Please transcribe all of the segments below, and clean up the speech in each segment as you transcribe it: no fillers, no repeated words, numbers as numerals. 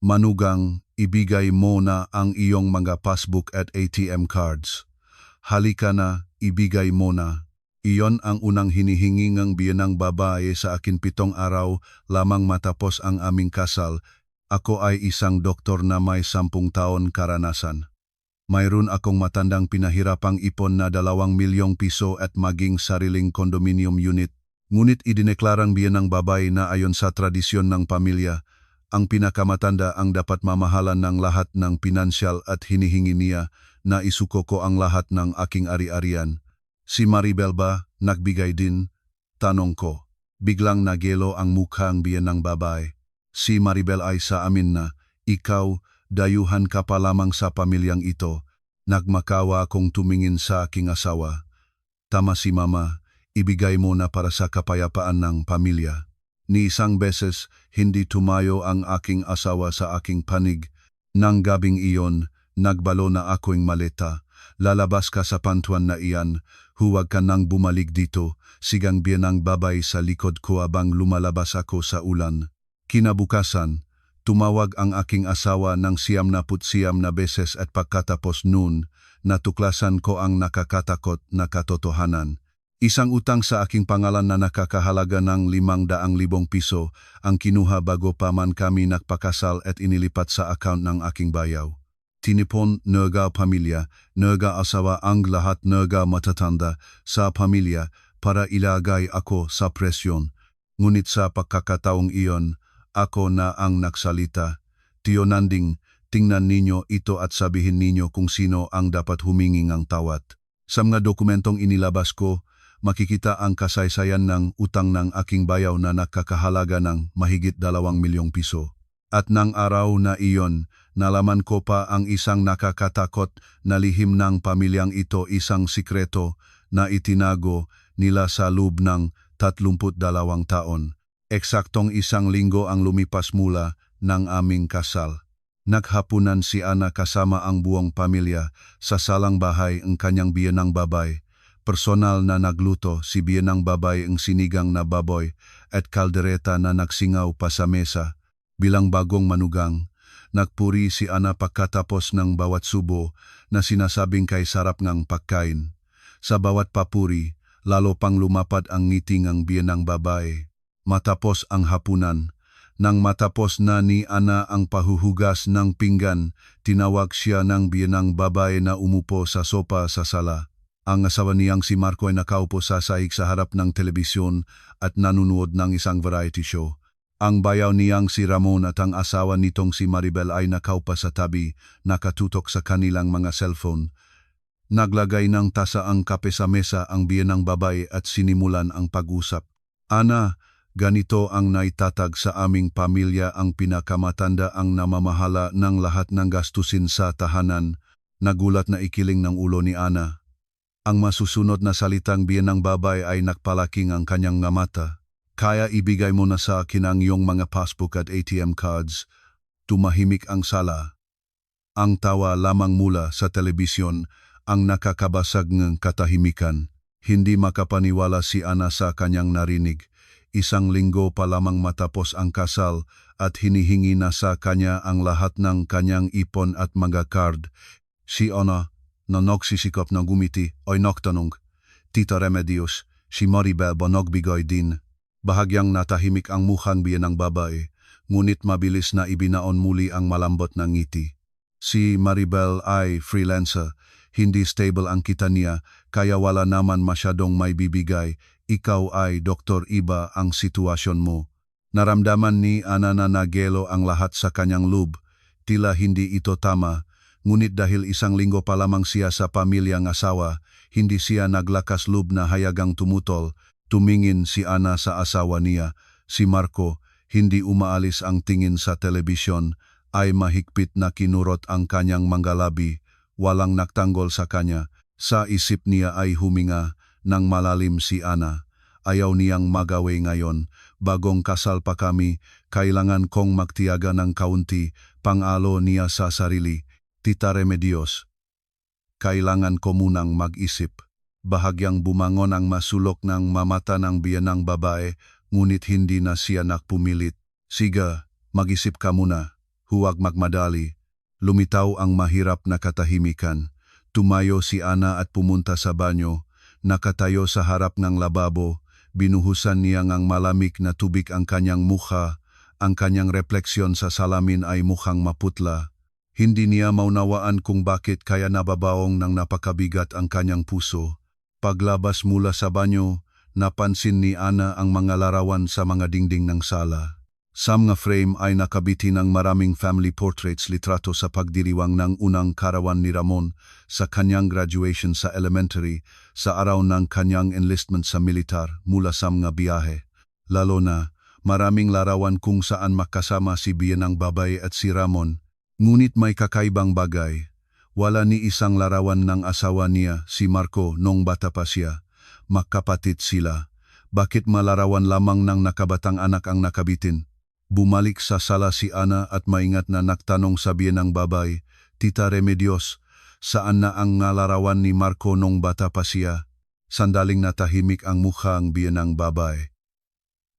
Manugang, ibigay mo na ang iyong mga passbook at ATM cards. Halika na, ibigay mo na. Iyon ang unang hinihingi ng biyenang babae sa akin 7 araw lamang matapos ang aming kasal. Ako ay isang doktor na may 10 taon karanasan. Mayroon akong matandang pinahirapang ipon na 2 milyong piso at maging sariling condominium unit. Ngunit idineklarang biyenang babae na ayon sa tradisyon ng pamilya, ang pinakamatanda ang dapat mamahalan ng lahat ng pinansyal at hinihingi niya na isuko ko ang lahat ng aking ari-arian. Si Maribel ba nagbigay din? Tanong ko. Biglang nagelo ang mukhang biyenang babae. Si Maribel ay sa amin na, ikaw, dayuhan ka pa lamang sa pamilyang ito. Nagmakawa akong tumingin sa aking asawa. Tama si Mama, ibigay mo na para sa kapayapaan ng pamilya. Ni isang beses, hindi tumayo ang aking asawa sa aking panig. Nang gabing iyon, nagbalo na ako'ng maleta. Lalabas ka sa pantuan na iyan, huwag ka nang bumalik dito, sigang biyenang babae sa likod ko abang lumalabas ako sa ulan. Kinabukasan, tumawag ang aking asawa ng 99 na beses at pagkatapos noon, natuklasan ko ang nakakatakot na katotohanan. Isang utang sa aking pangalan na nakakahalaga ng 500,000 piso ang kinuha bago pa man kami nagpakasal at inilipat sa account ng aking bayaw. Tinipon naga pamilya, naga asawa ang lahat naga matatanda sa pamilya para ilagay ako sa presyon. Ngunit sa pagkakataong iyon, ako na ang nagsalita. Tio Nanding, tingnan ninyo ito at sabihin ninyo kung sino ang dapat humingi ng tawad. Sa mga dokumentong inilabas ko, makikita ang kasaysayan ng utang ng aking bayaw na nakakahalaga ng mahigit 2 milyong piso. At nang araw na iyon, nalaman ko pa ang isang nakakatakot na lihim ng pamilyang ito, isang sikreto na itinago nila sa loob ng 32 taon. Eksaktong 1 linggo ang lumipas mula ng aming kasal. Naghapunan si Ana kasama ang buong pamilya sa salang bahay ng kanyang biyenang babae. Personal na nagluto si biyenang babae ang sinigang na baboy at kaldereta na nagsingaw pa sa mesa. Bilang bagong manugang, nagpuri si Ana pagkatapos ng bawat subo na sinasabing kay sarap ng pagkain. Sa bawat papuri, lalo pang lumapad ang ngiti ng biyenang babae. Matapos ang hapunan, nang matapos na ni Ana ang pahuhugas ng pinggan, tinawag siya ng biyenang babae na umupo sa sopa sa sala. Ang asawa niyang si Marco ay nakaupo sa sahig sa harap ng telebisyon at nanunood ng isang variety show. Ang bayaw niyang si Ramon at ang asawa nitong si Maribel ay nakaupa sa tabi, nakatutok sa kanilang mga cellphone. Naglagay ng tasa ang kape sa mesa ang biyenang babae at sinimulan ang pag-usap. Ana, ganito ang naitatag sa aming pamilya, ang pinakamatanda ang namamahala ng lahat ng gastusin sa tahanan. Nagulat na ikiling ng ulo ni Ana. Ang masusunod na salitang biyenang babae ay nakpalaking ang kanyang nga mata. Kaya ibigay mo na sa akin ang iyong mga passbook at ATM cards. Tumahimik ang sala. Ang tawa lamang mula sa telebisyon ang nakakabasag ng katahimikan. Hindi makapaniwala si Ana sa kanyang narinig. 1 linggo pa lamang matapos ang kasal at hinihingi na sa kanya ang lahat ng kanyang ipon at mga card. Si Ana, na nagsisikap na gumiti, ay nagtanong, Tita Remedios, si Maribel ba nagbigay din? Bahagyang natahimik ang mukhang biyenang babae, ngunit mabilis na ibinaon muli ang malambot na ngiti. Si Maribel ay freelancer, hindi stable ang kita niya, kaya wala naman masyadong may bibigay. Ikaw ay doktor, iba ang sitwasyon mo. Naramdaman ni Ana na nagelo ang lahat sa kanyang loob. Tila hindi ito tama. Ngunit dahil 1 linggo pa lamang siya sa pamilyang asawa, hindi siya naglakas loob na hayagang tumutol. Tumingin si Ana sa asawa niya, si Marco, hindi umaalis ang tingin sa telebisyon, ay mahigpit na kinurot ang kanyang mga labi, walang nagtanggol sa kanya. Sa isip niya ay huminga ng malalim si Ana. Ayaw niyang magawi ngayon, bagong kasal pa kami, kailangan kong magtiyaga ng kaunti, pang-alo niya sa sarili. Tita Remedios, kailangan ko munang mag-isip. Bahagyang bumangon ang masulok ng mamata ng biyenang babae, ngunit hindi na siya nakpumilit. Siga, mag-isip ka muna. Huwag magmadali. Lumitaw ang mahirap na katahimikan. Tumayo si Ana at pumunta sa banyo. Nakatayo sa harap ng lababo. Binuhusan niya ng malamig na tubig ang kanyang mukha. Ang kanyang refleksyon sa salamin ay mukhang maputla. Hindi niya maunawaan kung bakit kaya nababaong ng napakabigat ang kanyang puso. Paglabas mula sa banyo, napansin ni Ana ang mga larawan sa mga dingding ng sala. Sa mga frame ay nakabiti ng maraming family portraits litrato sa pagdiriwang ng unang karawan ni Ramon sa kanyang graduation sa elementary sa araw ng kanyang enlistment sa militar mula sa mga biyahe. Lalo na, maraming larawan kung saan makasama si biyenang babae at si Ramon. Ngunit may kakaibang bagay. Wala ni isang larawan ng asawa niya, si Marco, nung bata pa siya. Magkapatid sila. Bakit malarawan lamang ng nakabatang anak ang nakabitin? Bumalik sa sala si Ana at maingat na nagtanong sa biyenang babae, Tita Remedios, saan na ang larawan ni Marco nung bata pa siya? Sandaling natahimik ang mukha ang biyenang babae.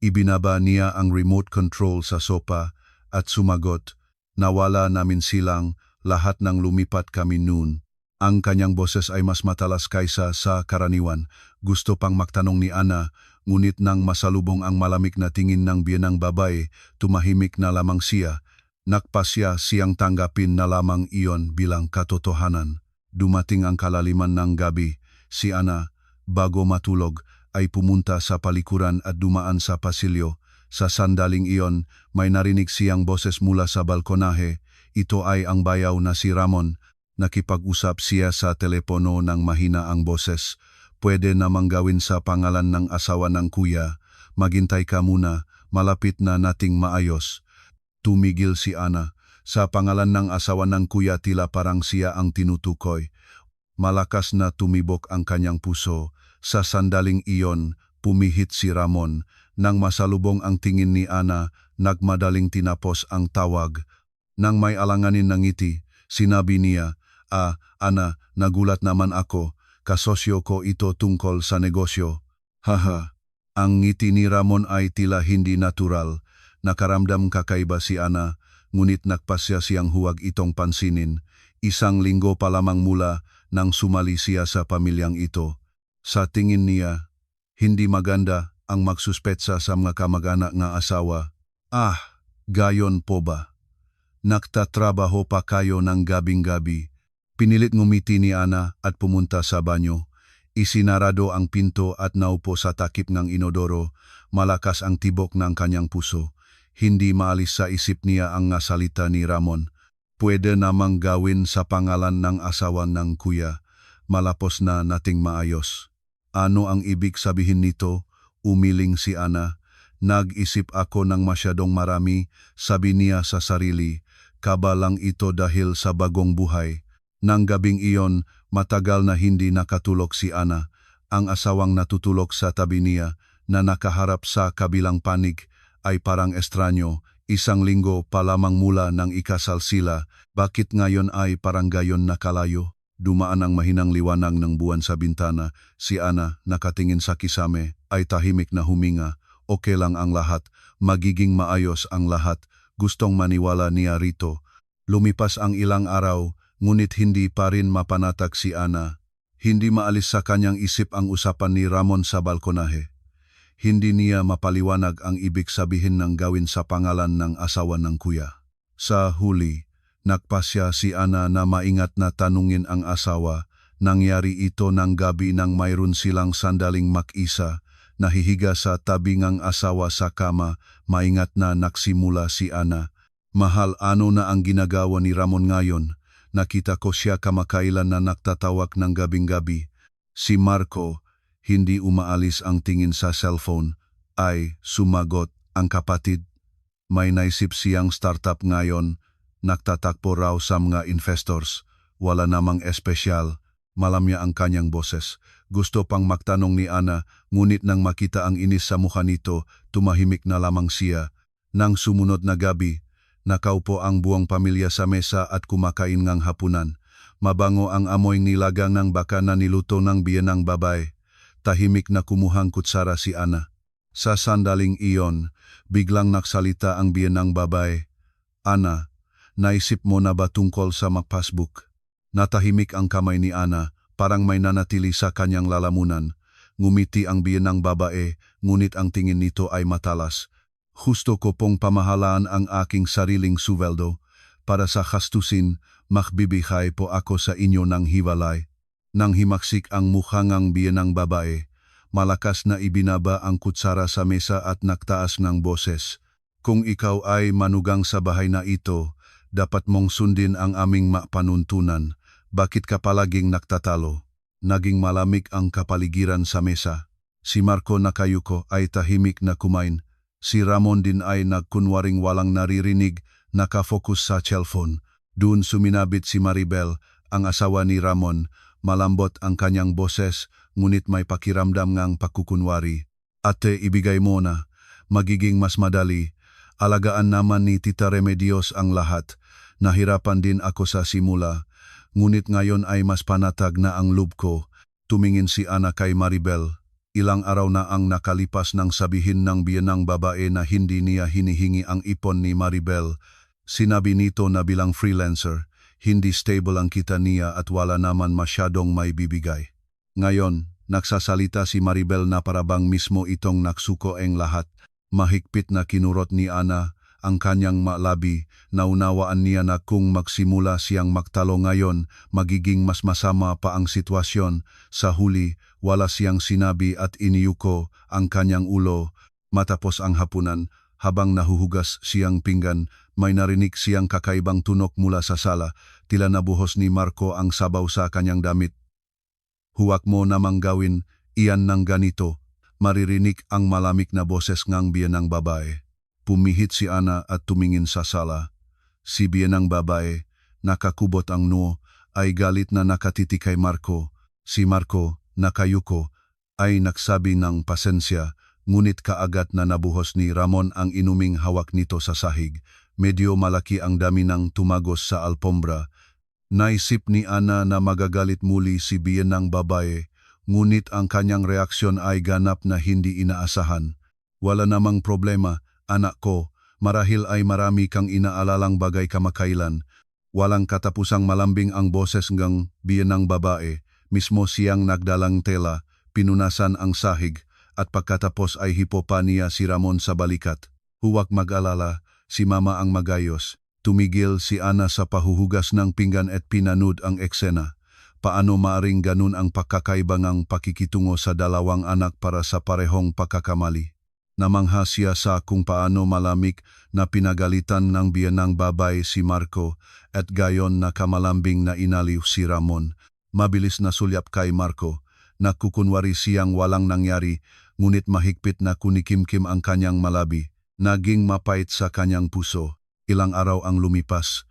Ibinaba niya ang remote control sa sopa at sumagot, nawala namin silang, lahat ng lumipat kami noon. Ang kanyang boses ay mas matalas kaysa sa karaniwan. Gusto pang magtanong ni Ana, ngunit nang masalubong ang malamig na tingin ng biyenang babae, tumahimik na lamang siya. Nakpasya siyang tanggapin na lamang iyon bilang katotohanan. Dumating ang kalaliman ng gabi. Si Ana, bago matulog, ay pumunta sa palikuran at dumaan sa pasilyo. Sa sandaling iyon, may narinig siyang boses mula sa balkonahe. Ito ay ang bayaw na si Ramon. Nakipag-usap siya sa telepono ng mahina ang boses. Pwede namang gawin sa pangalan ng asawa ng kuya. Maghintay ka muna, malapit na nating maayos. Tumigil si Ana. Sa pangalan ng asawa ng kuya tila parang siya ang tinutukoy. Malakas na tumibok ang kanyang puso. Sa sandaling iyon, pumihit si Ramon. Nang masalubong ang tingin ni Ana, nagmadaling tinapos ang tawag. Nang may alanganin ng ngiti, sinabi niya, Ana, nagulat naman ako. Kasosyo ko ito tungkol sa negosyo. Haha. Ang ngiti ni Ramon ay tila hindi natural. Nakaramdam kakaiba si Ana, ngunit nagpasya siyang huwag itong pansinin. Isang linggo pa lamang mula nang sumali siya sa pamilyang ito. Sa tingin niya, hindi maganda ang magsuspetsa sa mga kamag-anak ng asawa. Gayon po ba? Nagtatrabaho pa kayo ng gabing-gabi. Pinilit ngumiti ni Ana at pumunta sa banyo. Isinarado ang pinto at naupo sa takip ng inodoro. Malakas ang tibok ng kanyang puso. Hindi maalis sa isip niya ang salita ni Ramon. Pwede namang gawin sa pangalan ng asawa ng kuya. Malapos na nating maayos. Ano ang ibig sabihin nito? Umiling si Ana. Nag-isip ako ng masyadong marami, sabi niya sa sarili. Kabalang ito dahil sa bagong buhay. Nang gabing iyon, matagal na hindi nakatulog si Ana. Ang asawang natutulog sa tabi niya na nakaharap sa kabilang panig ay parang estranyo. Isang linggo pa lamang mula nang ikasal sila, bakit ngayon ay parang gayon nakalayo? Dumaan ang mahinang liwanag ng buwan sa bintana. Si Ana, nakatingin sa kisame, ay tahimik na huminga. Okay lang ang lahat, magiging maayos ang lahat. Gustong maniwala niya rito. Lumipas ang ilang araw, ngunit hindi pa rin mapanatag si Ana. Hindi maalis sa kanyang isip ang usapan ni Ramon sa balkonahe. Hindi niya mapaliwanag ang ibig sabihin ng gawin sa pangalan ng asawa ng kuya. Sa huli, nagpasya si Ana na maingat na tanungin ang asawa. Nangyari ito ng gabi nang mayroon silang sandaling mag-isa. Nahihiga sa tabi ng asawa sa kama, maingat na nagsimula si Ana. Mahal, ano na ang ginagawa ni Ramon ngayon? Nakita ko siya kamakailan na nagtatawag ng gabing-gabi. Si Marco, hindi umaalis ang tingin sa cellphone, ay sumagot ang kapatid. May naisip siyang startup ngayon, nagtatakbo raw sa mga investors. Wala namang espesyal, malamya ang kanyang boses. Gusto pang magtanong ni Ana, ngunit nang makita ang inis sa mukha nito, tumahimik na lamang siya. Nang sumunod na gabi, nakaupo ang buong pamilya sa mesa at kumakain ng hapunan. Mabango ang amoy nilagang ng baka na niluto ng biyenang babae. Tahimik na kumuhang kutsara si Ana. Sa sandaling iyon, biglang nagsalita ang biyenang babae. Ana, naisip mo na ba tungkol sa MacPassbook? Natahimik ang kamay ni Ana, parang may nanatili sa kanyang lalamunan. Ngumiti ang biyenang babae, ngunit ang tingin nito ay matalas. Husto ko pong pamahalaan ang aking sariling suweldo. Para sa kastusin, makbibigay po ako sa inyo ng hiwalay. Nang himaksik ang mukha ng biyenang babae, malakas na ibinaba ang kutsara sa mesa at nagtaas ng boses. Kung ikaw ay manugang sa bahay na ito, dapat mong sundin ang aming panuntunan. Bakit ka palaging nagtatalo? Naging malamig ang kapaligiran sa mesa. Si Marco Nakayuko ay tahimik na kumain. Si Ramon din ay nagkunwaring walang naririnig, nakafokus sa cellphone. Doon suminabit si Maribel, ang asawa ni Ramon. Malambot ang kanyang boses, ngunit may pakiramdam ngang pagkukunwari. Ate, ibigay mo na. Magiging mas madali. Alagaan naman ni Tita Remedios ang lahat. Nahirapan din ako sa simula. Ngunit ngayon ay mas panatag na ang loob ko. Tumingin si Ana kay Maribel. Ilang araw na ang nakalipas nang sabihin ng biyenang babae na hindi niya hinihingi ang ipon ni Maribel. Sinabi nito na bilang freelancer, hindi stable ang kita niya at wala naman masyadong may bibigay. Ngayon, nagsasalita si Maribel na parabang mismo itong naksuko ang lahat. Mahigpit na kinurot ni Ana ang kanyang malabi, naunawaan niya na kung magsimula siyang magtalo ngayon, magiging mas masama pa ang sitwasyon. Sa huli, wala siyang sinabi at iniyuko ang kanyang ulo. Matapos ang hapunan, habang nahuhugas siyang pinggan, may narinig siyang kakaibang tunok mula sa sala. Tila nabuhos ni Marco ang sabaw sa kanyang damit. Huwag mo namang gawin iyan ng ganito. Maririnig ang malamig na boses ng biyenang babae. Pumihit si Ana at tumingin sa sala. Si biyenang babae, nakakubot ang noo, ay galit na nakatiti kay Marco. Si Marco, Nakayuko, ay nagsabi ng pasensya, ngunit kaagad na nabuhos ni Ramon ang inuming hawak nito sa sahig. Medyo malaki ang dami ng tumagos sa alpombra. Naisip ni Ana na magagalit muli si biyenang babae, ngunit ang kanyang reaksyon ay ganap na hindi inaasahan. Wala namang problema. Anak ko, marahil ay marami kang inaalalang bagay kamakailan. Walang katapusang malambing ang boses ng biyenang babae. Mismo siyang nagdalang tela, pinunasan ang sahig, at pagkatapos ay hipopa niya si Ramon sa balikat. Huwag mag-alala, si Mama ang magayos. Tumigil si Ana sa pahuhugas ng pinggan at pinanood ang eksena. Paano maaring ganun ang pagkakaiba ng pakikitungo sa dalawang anak para sa parehong pagkakamali? Namangha siya sa kung paano malamig na pinagalitan ng biyenang babae si Marco at gayon na kamalambing na inaliw si Ramon. Mabilis na sulyap kay Marco. Nakukunwari siyang walang nangyari, ngunit mahigpit na kunikimkim ang kanyang malabi. Naging mapait sa kanyang puso. Ilang araw ang lumipas.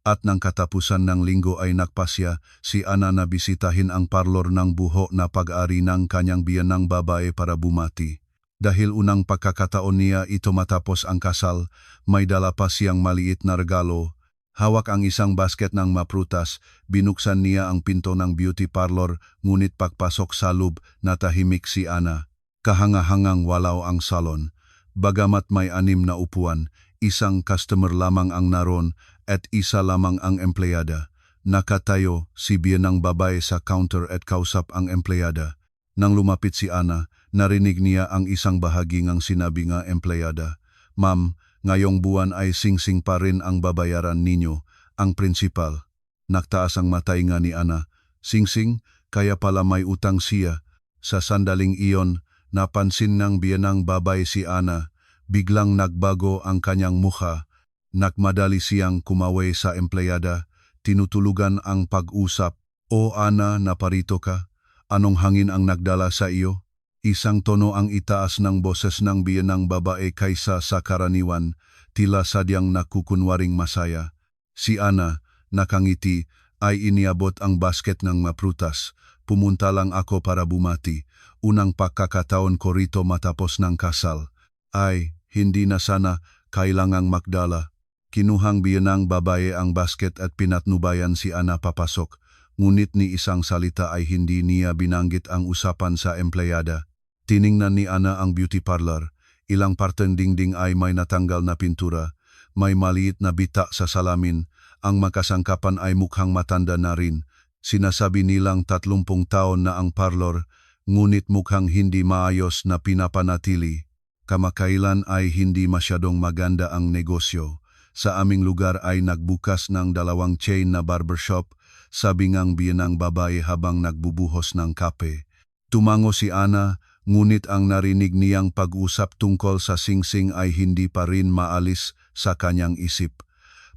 At nang katapusan ng linggo ay nagpasya si Ana na bisitahin ang parlor ng buho na pag-ari ng kanyang biyenang babae para bumati. Dahil unang pagkakataon niya ito matapos ang kasal, may dala pa siyang maliit na regalo. Hawak ang isang basket ng maprutas, binuksan niya ang pinto ng beauty parlor, ngunit pagpasok sa loob natahimik si Ana. Kahanga-hangang walaw ang salon. Bagamat may 6 na upuan, isang customer lamang ang naroon at isa lamang ang empleyada. Nakatayo si biyenang babae sa counter at kausap ang empleyada. Nang lumapit si Ana, narinig niya ang isang bahagi ng sinabi nga empleyada. Ma'am, ngayong buwan ay singsing pa rin ang babayaran ninyo, ang principal. Nagtaas ang matay nga ni Ana. Singsing, kaya pala may utang siya. Sa sandaling iyon, napansin ng biyenang babae si Ana. Biglang nagbago ang kanyang mukha. Nagmadali siyang kumaway sa empleyada. Tinutulugan ang pag-usap. O Ana, naparito ka? Anong hangin ang nagdala sa iyo? Isang tono ang itaas ng boses ng biyenang babae kaysa sa karaniwan, tila sadyang nakukunwaring masaya. Si Ana, nakangiti, ay iniabot ang basket ng maprutas. Pumunta lang ako para bumati. Unang pagkakataon ko rito matapos ng kasal. Ay, hindi na sana kailangang magdala. Kinuhang biyenang babae ang basket at pinatnubayan si Ana papasok. Ngunit ni isang salita ay hindi niya binanggit ang usapan sa empleyada. Tiningnan ni Ana ang beauty parlor. Ilang parteng dingding ay may natanggal na pintura. May maliit na bita sa salamin Ang makasangkapan ay mukhang matanda na rin. Sinasabi nilang 30 taon na ang parlor, ngunit mukhang hindi maayos na pinapanatili. Kamakailan ay hindi masyadong maganda ang negosyo. Sa aming lugar ay nagbukas ng 2 chain na barbershop, sabi ngang biyenang babae habang nagbubuhos ng kape. Tumango si Ana, ngunit ang narinig niyang pag-usap tungkol sa singsing ay hindi pa rin maalis sa kanyang isip.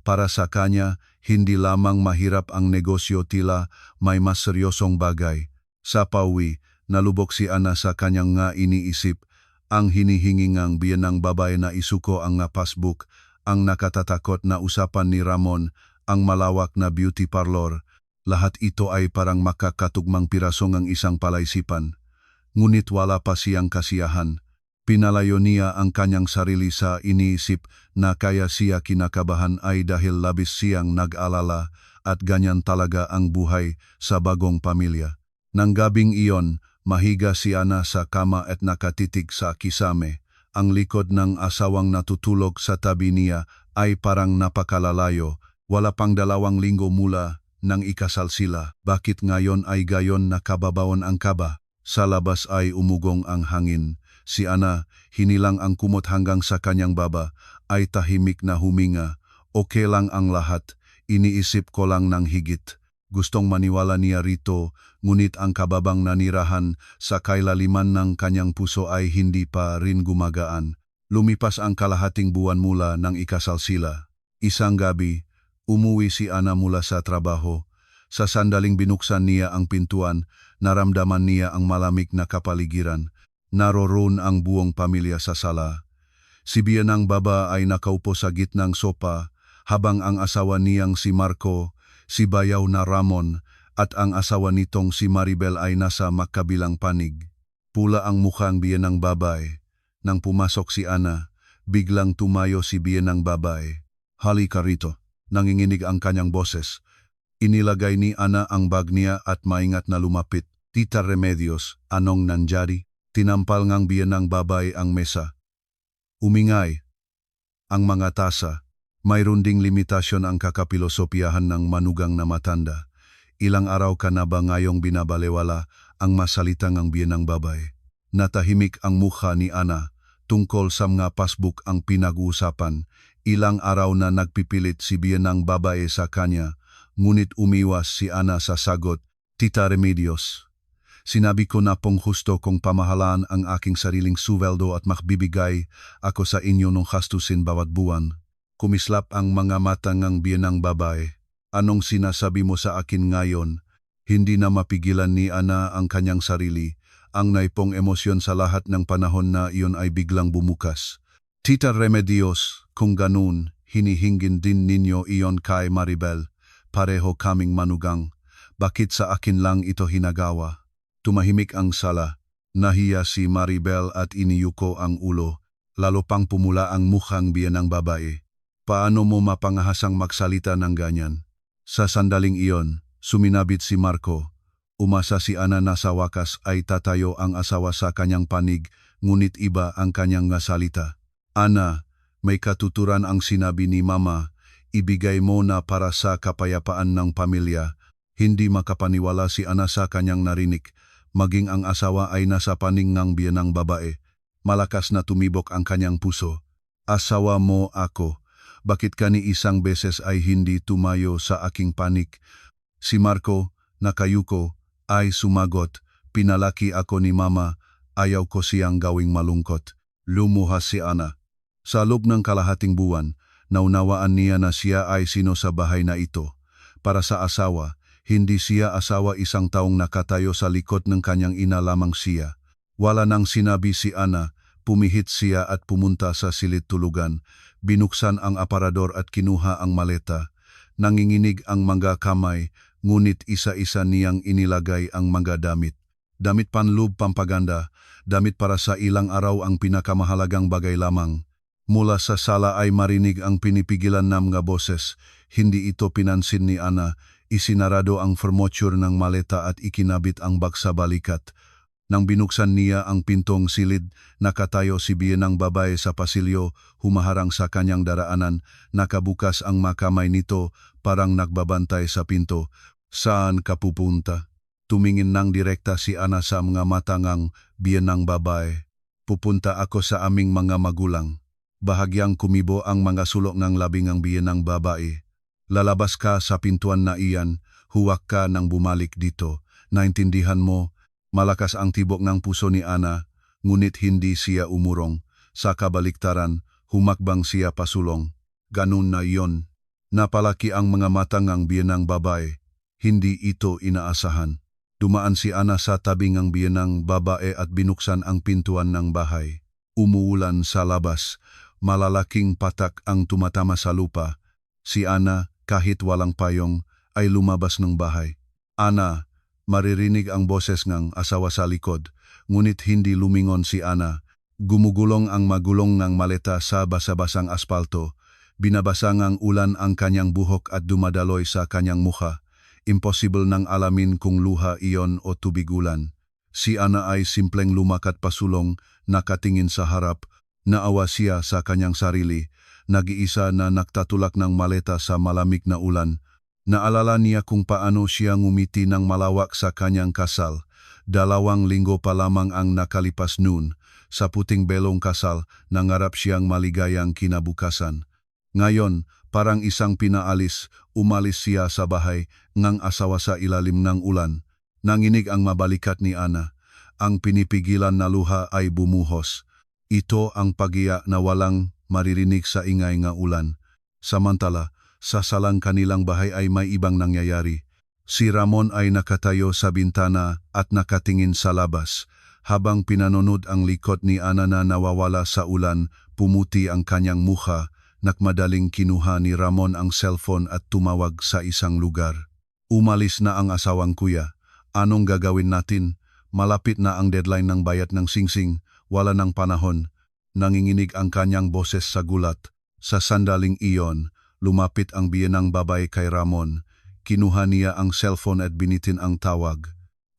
Para sa kanya, hindi lamang mahirap ang negosyo, tila may mas seryosong bagay. Sa pauwi, nalubok si Ana sa kanyang nga iniisip, ang hinihingi ngang biyenang babae na isuko ang nga passbook, ang nakatatakot na usapan ni Ramon, ang malawak na beauty parlor. Lahat ito ay parang makakatugmang pirasong ang isang palaisipan. Ngunit wala pa siyang kasiyahan. Pinalayo niya ang kanyang sarili sa iniisip na kaya siya kinakabahan ay dahil labis siyang nag-alala at ganyan talaga ang buhay sa bagong pamilya. Nang gabing iyon, mahiga si Ana sa kama at nakatitig sa kisame. Ang likod ng asawang natutulog sa tabi niya ay parang napakalalayo. Wala pang 2 linggo mula nang ikasal sila. Bakit ngayon ay gayon nakababaon ang kaba? Sa labas ay umugong ang hangin. Si Ana, hinilang ang kumot hanggang sa kanyang baba, ay tahimik na huminga. Okay lang ang lahat, iniisip ko lang ng higit. Gustong maniwala niya rito, ngunit ang kababang nanirahan sa kailaliman ng kanyang puso ay hindi pa rin gumagaan. Lumipas ang kalahating buwan mula nang ikasal sila. Isang gabi, umuwi si Ana mula sa trabaho. Sa sandaling binuksan niya ang pintuan, naramdaman niya ang malamig na kapaligiran. Naroroon ang buong pamilya sa sala. Si biyenang baba ay nakaupo sa gitnang sopa, habang ang asawa niyang si Marco, si bayaw na Ramon, at ang asawa nitong si Maribel ay nasa magkabilang panig. Pula ang mukhang biyenang babae. Nang pumasok si Ana, biglang tumayo si biyenang babae. "Halika rito," nanginginig ang kanyang boses. Inilagay ni Ana ang bag niya at maingat na lumapit. "Tita Remedios, anong nangyari?" Tinampal ngang biyenang babae ang mesa. Umingay. Ang mga tasa. Mayroon ding limitasyon ang kakapilosopiyahan ng manugang na matanda. "Ilang araw ka na ba ngayong binabalewala?" ang masalitang ang biyenang babae. Natahimik ang mukha ni Ana. Tungkol sa mga passbook ang pinag-uusapan. Ilang araw na nagpipilit si biyenang babae sa kanya, ngunit umiwas si Ana sa sagot. "Tita Remedios, sinabi ko na pong husto kong pamahalaan ang aking sariling suweldo at makbibigay ako sa inyo ng gastusin bawat buwan." Kumislap ang mga mata ng biyenang babae. "Anong sinasabi mo sa akin ngayon?" Hindi na mapigilan ni Ana ang kanyang sarili. Ang naipong emosyon sa lahat ng panahon na iyon ay biglang bumukas. "Tita Remedios, kung ganun, hinihingin din ninyo iyon kay Maribel. Pareho kaming manugang. Bakit sa akin lang ito hinagawa?" Tumahimik ang sala. Nahiya si Maribel at iniyuko ang ulo. Lalo pang pumula ang mukhang biyenang babae. "Paano mo mapangahasang magsalita ng ganyan?" Sa sandaling iyon, suminabit si Marco. Umasa si Ana na sa wakas ay tatayo ang asawa sa kanyang panig, ngunit iba ang kanyang salita. "Ana, may katuturan ang sinabi ni Mama. Ibigay mo na para sa kapayapaan ng pamilya." Hindi makapaniwala si Ana sa kanyang narinig. Maging ang asawa ay nasa panig ng biyenang babae. Malakas na tumibok ang kanyang puso. "Asawa mo ako. Bakit ka ni isang beses ay hindi tumayo sa aking panig?" Si Marco, nakayuko, ay sumagot. "Pinalaki ako ni Mama, ayaw ko siyang gawing malungkot." Lumuhas si Ana. Sa loob ng kalahating buwan, naunawaan niya na siya ay sino sa bahay na ito. Para sa asawa, hindi siya asawa, isang taong nakatayo sa likod ng kanyang ina lamang siya. Wala nang sinabi si Ana, pumihit siya at pumunta sa silid tulugan. Binuksan ang aparador at kinuha ang maleta. Nanginginig ang mga kamay, ngunit isa-isa niyang inilagay ang mga damit. Damit panloob pampaganda, damit para sa ilang araw, ang pinakamahalagang bagay lamang. Mula sa sala ay marinig ang pinipigilan na mga boses. Hindi ito pinansin ni Ana. Isinarado ang furniture ng maleta at ikinabit ang bag sa balikat. Nang binuksan niya ang pintong silid, nakatayo si biyenang babae sa pasilyo, humaharang sa kanyang daraanan, nakabukas ang makamay nito, parang nagbabantay sa pinto. Saan ka pupunta? Tumingin nang direkta si Ana sa mga mata ng biyenang babae. Pupunta ako sa aming mga magulang. Bahagyang kumibo ang mga sulok ng labing ang biyenang babae. Lalabas ka sa pintuan na iyan, huwag ka nang bumalik dito. Naintindihan mo? Malakas ang tibok ng puso ni Ana, ngunit hindi siya umurong. Sa kabaliktaran, humakbang siya pasulong. Ganun na iyon. Napalaki ang mga mata ng biyenang babae. Hindi ito inaasahan. Dumaan si Ana sa tabi ng biyenang babae at binuksan ang pintuan ng bahay. Umuulan sa labas. Malalaking patak ang tumatama sa lupa. Si Ana, kahit walang payong, ay lumabas ng bahay. Ana, maririnig ang boses ng asawa sa likod, ngunit hindi lumingon si Ana. Gumugulong ang magulong ng maleta sa basa-basang aspalto. Binabasa ng ulan ang kanyang buhok at dumadaloy sa kanyang mukha. Imposible nang alamin kung luha iyon o tubig ulan. Si Ana ay simpleng lumakat pasulong, nakatingin sa harap. Naawa siya sa kanyang sarili. Nag-iisa na nagtatulak ng maleta sa malamig na ulan. Naalala niya kung paano siya ngumiti ng malawak sa kanyang kasal. 2 linggo pa lamang ang nakalipas noon. Sa puting belong kasal, nangarap siyang maligayang kinabukasan. Ngayon, parang isang pinaalis, umalis siya sa bahay ngang asawa sa ilalim ng ulan. Nanginig ang mabalikat ni Ana. Ang pinipigilan na luha ay bumuhos. Ito ang pagiya na walang maririnig sa ingay nga ulan. Samantala, sa salang kanilang bahay ay may ibang nangyayari. Si Ramon ay nakatayo sa bintana at nakatingin sa labas. Habang pinanonood ang likod ni Ana na nawawala sa ulan, pumuti ang kanyang mukha. Nakmadaling kinuha ni Ramon ang cellphone at tumawag sa isang lugar. Umalis na ang asawang kuya. Anong gagawin natin? Malapit na ang deadline ng bayad ng singsing. Wala ng panahon. Nanginginig ang kanyang boses sa gulat. Sa sandaling iyon, lumapit ang biyenang babae kay Ramon. Kinuha niya ang cellphone at binitin ang tawag.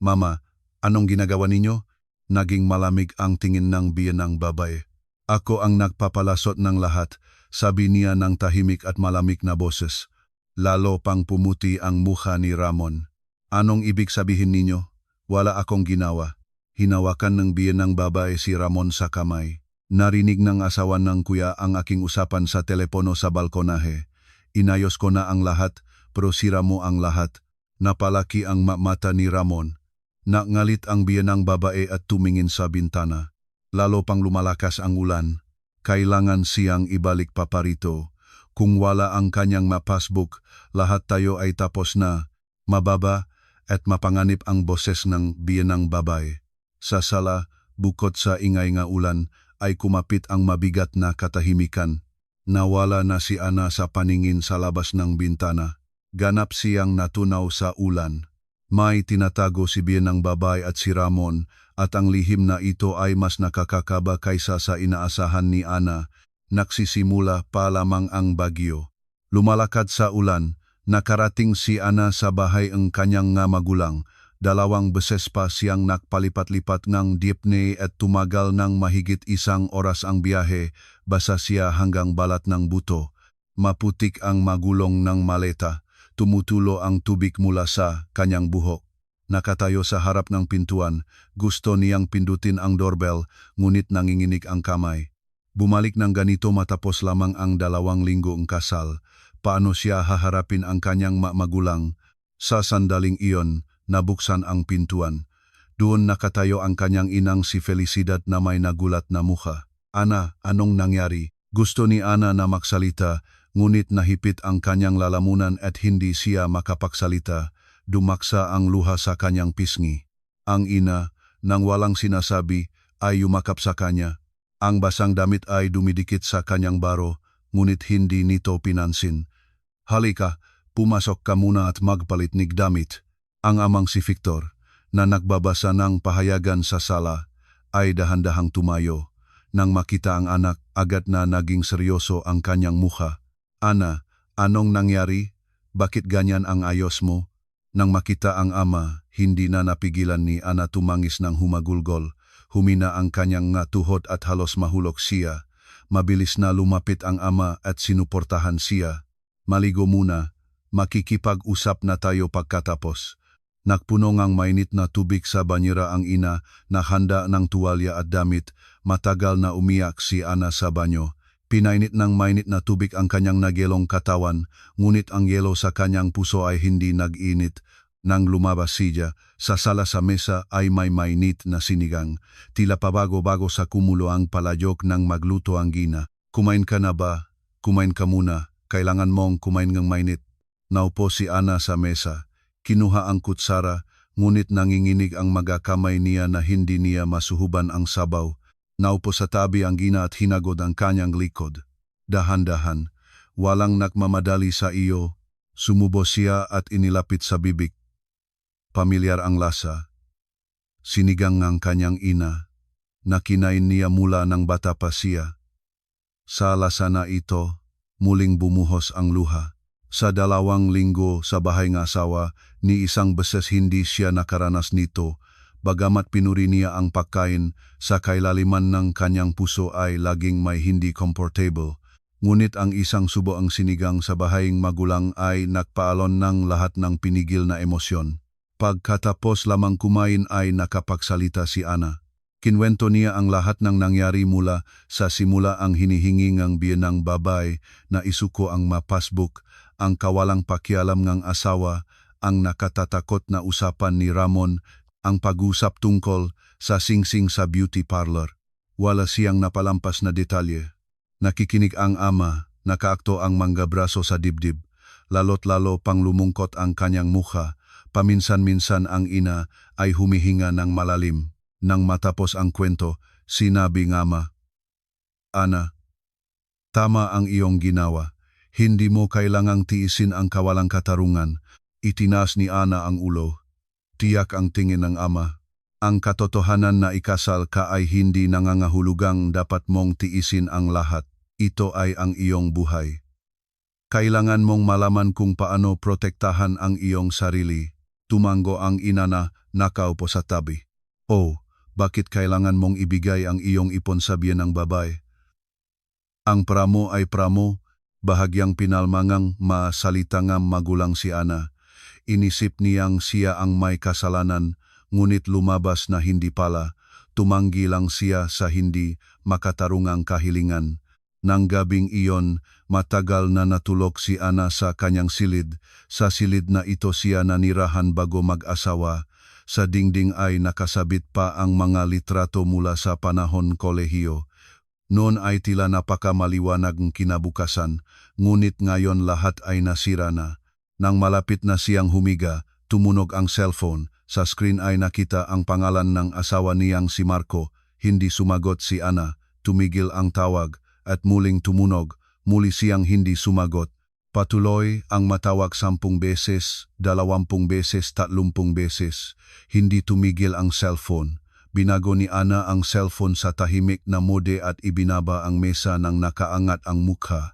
Mama, anong ginagawa ninyo? Naging malamig ang tingin ng biyenang babae. Ako ang nagpapalasot ng lahat, sabi niya ng tahimik at malamig na boses. Lalo pang pumuti ang mukha ni Ramon. Anong ibig sabihin ninyo? Wala akong ginawa. Hinawakan ng biyenang babae si Ramon sa kamay. Narinig ng asawa ng kuya ang aking usapan sa telepono sa balkonahe. Inayos ko na ang lahat, pero sira mo ang lahat. Napalaki ang mata ni Ramon. Nangalit ang biyenang babae at tumingin sa bintana. Lalo pang lumalakas ang ulan. Kailangan siyang ibalik paparito. Kung wala ang kanyang passbook, lahat tayo ay tapos na. Mababa at mapanganib ang boses ng biyenang babae. Sa sala, bukod sa ingay nga ulan, ay kumapit ang mabigat na katahimikan. Nawala na si Ana sa paningin sa labas ng bintana. Ganap siyang natunaw sa ulan. May tinatago si biyenang babae at si Ramon, at ang lihim na ito ay mas nakakakaba kaysa sa inaasahan ni Ana. Nagsisimula pa lamang ang bagyo. Lumalakad sa ulan, nakarating si Ana sa bahay ang kanyang nga magulang. 2 beses pa siyang nakpalipat-lipat ng jeepney at tumagal ng mahigit 1 oras ang biyahe, basa siya hanggang balat ng buto. Maputik ang magulong ng maleta, tumutulo ang tubig mula sa kanyang buhok. Nakatayo sa harap ng pintuan, gusto niyang pindutin ang doorbell, ngunit nanginginig ang kamay. Bumalik ng ganito matapos lamang ang 2 linggo ang kasal. Paano siya haharapin ang kanyang magulang? Sa sandaling iyon, nabuksan ang pintuan. Doon nakatayo ang kanyang inang si Felicidad na may nagulat na mukha. Ana, anong nangyari? Gusto ni Ana na magsalita, ngunit nahipit ang kanyang lalamunan at hindi siya makapagsalita. Dumaksa ang luha sa kanyang pisngi. Ang ina, nang walang sinasabi, ay yumakap sa kanya. Ang basang damit ay dumidikit sa kanyang baro, ngunit hindi nito pinansin. Halika, pumasok ka muna at magpalit ng damit. Ang amang si Victor, na nagbabasa ng pahayagan sa sala, ay dahan-dahang tumayo. Nang makita ang anak, agad na naging seryoso ang kanyang mukha. Ana, anong nangyari? Bakit ganyan ang ayos mo? Nang makita ang ama, hindi na napigilan ni Ana tumangis ng humagulgol. Humina ang kanyang nga tuhod at halos mahulog siya. Mabilis na lumapit ang ama at sinuportahan siya. Maligo muna, makikipag-usap na tayo pagkatapos. Nakpuno ngang mainit na tubig sa banyera ang ina na handa ng tuwalya at damit. Matagal na umiyak si Ana sa banyo. Pinainit ng mainit na tubig ang kanyang nagyelong katawan, ngunit ang yelo sa kanyang puso ay hindi nag-init. Nang lumabas siya, sa sala sa mesa ay may mainit na sinigang. Tila pabago-bago sa kumulo ang palayok ng magluto ang gina. Kumain ka na ba? Kumain ka muna. Kailangan mong kumain ng mainit. Naupo si Ana sa mesa. Kinuha ang kutsara, ngunit nanginginig ang mga kamay niya na hindi niya masuhuban ang sabaw. Naupo sa tabi ang gina at hinagod ang kanyang likod. Dahan-dahan, walang nagmamadali sa iyo. Sumubo siya at inilapit sa bibig. Pamilyar ang lasa. Sinigang ng kanyang ina, na kinain niya mula ng bata pa siya. Sa lasa na ito, muling bumuhos ang luha. Sa 2 linggo sa bahay ng asawa, ni isang beses hindi siya nakaranas nito. Bagamat pinuri niya ang pagkain, sa kailaliman ng kanyang puso ay laging may hindi comfortable. Ngunit ang isang subo ang sinigang sa bahaying magulang ay nagpaalon ng lahat ng pinigil na emosyon. Pagkatapos lamang kumain ay nakapagsalita si Ana. Kinwento niya ang lahat ng nangyari mula sa simula ang hinihingi ng biyenang babae na isuko ang mapasbook, ang kawalang pakialam ng asawa, ang nakatatakot na usapan ni Ramon, ang pag-usap tungkol sa singsing sa beauty parlor. Wala siyang napalampas na detalye. Nakikinig ang ama, nakaakto ang mga braso sa dibdib, lalo't lalo pang lumungkot ang kanyang mukha. Paminsan-minsan ang ina ay humihinga ng malalim. Nang matapos ang kwento, sinabi ng ama, Ana, tama ang iyong ginawa. Hindi mo kailangang tiisin ang kawalang katarungan. Itinaas ni Ana ang ulo. Tiyak ang tingin ng ama. Ang katotohanan na ikasal ka ay hindi nangangahulugang dapat mong tiisin ang lahat. Ito ay ang iyong buhay. Kailangan mong malaman kung paano protektahan ang iyong sarili. Tumango ang ina na nakaupo sa tabi. Oh, bakit kailangan mong ibigay ang iyong ipon sa biyenang babae? Ang pramo ay pramo, bahagyang pinalmangang masalitangam magulang si Ana. Inisip niyang siya ang may kasalanan, ngunit lumabas na hindi pala. Tumanggi lang siya sa hindi makatarungang kahilingan. Nang gabing iyon, matagal na natulog si Ana sa kanyang silid. Sa silid na ito siya nanirahan bago mag-asawa. Sa dingding ay nakasabit pa ang mga litrato mula sa panahon kolehiyo. Noon ay tila napakamaliwanag ng kinabukasan, ngunit ngayon lahat ay nasira na. Nang malapit na siyang humiga, tumunog ang cellphone. Sa screen ay nakita ang pangalan ng asawa niyang si Marco. Hindi sumagot si Ana. Tumigil ang tawag at muling tumunog. Muli siyang hindi sumagot. Patuloy ang matawag 10 beses, 20 beses, 30 beses. Hindi tumigil ang cellphone. Binago ni Ana ang cellphone sa tahimik na mode at ibinaba ang mesa nang nakaangat ang mukha.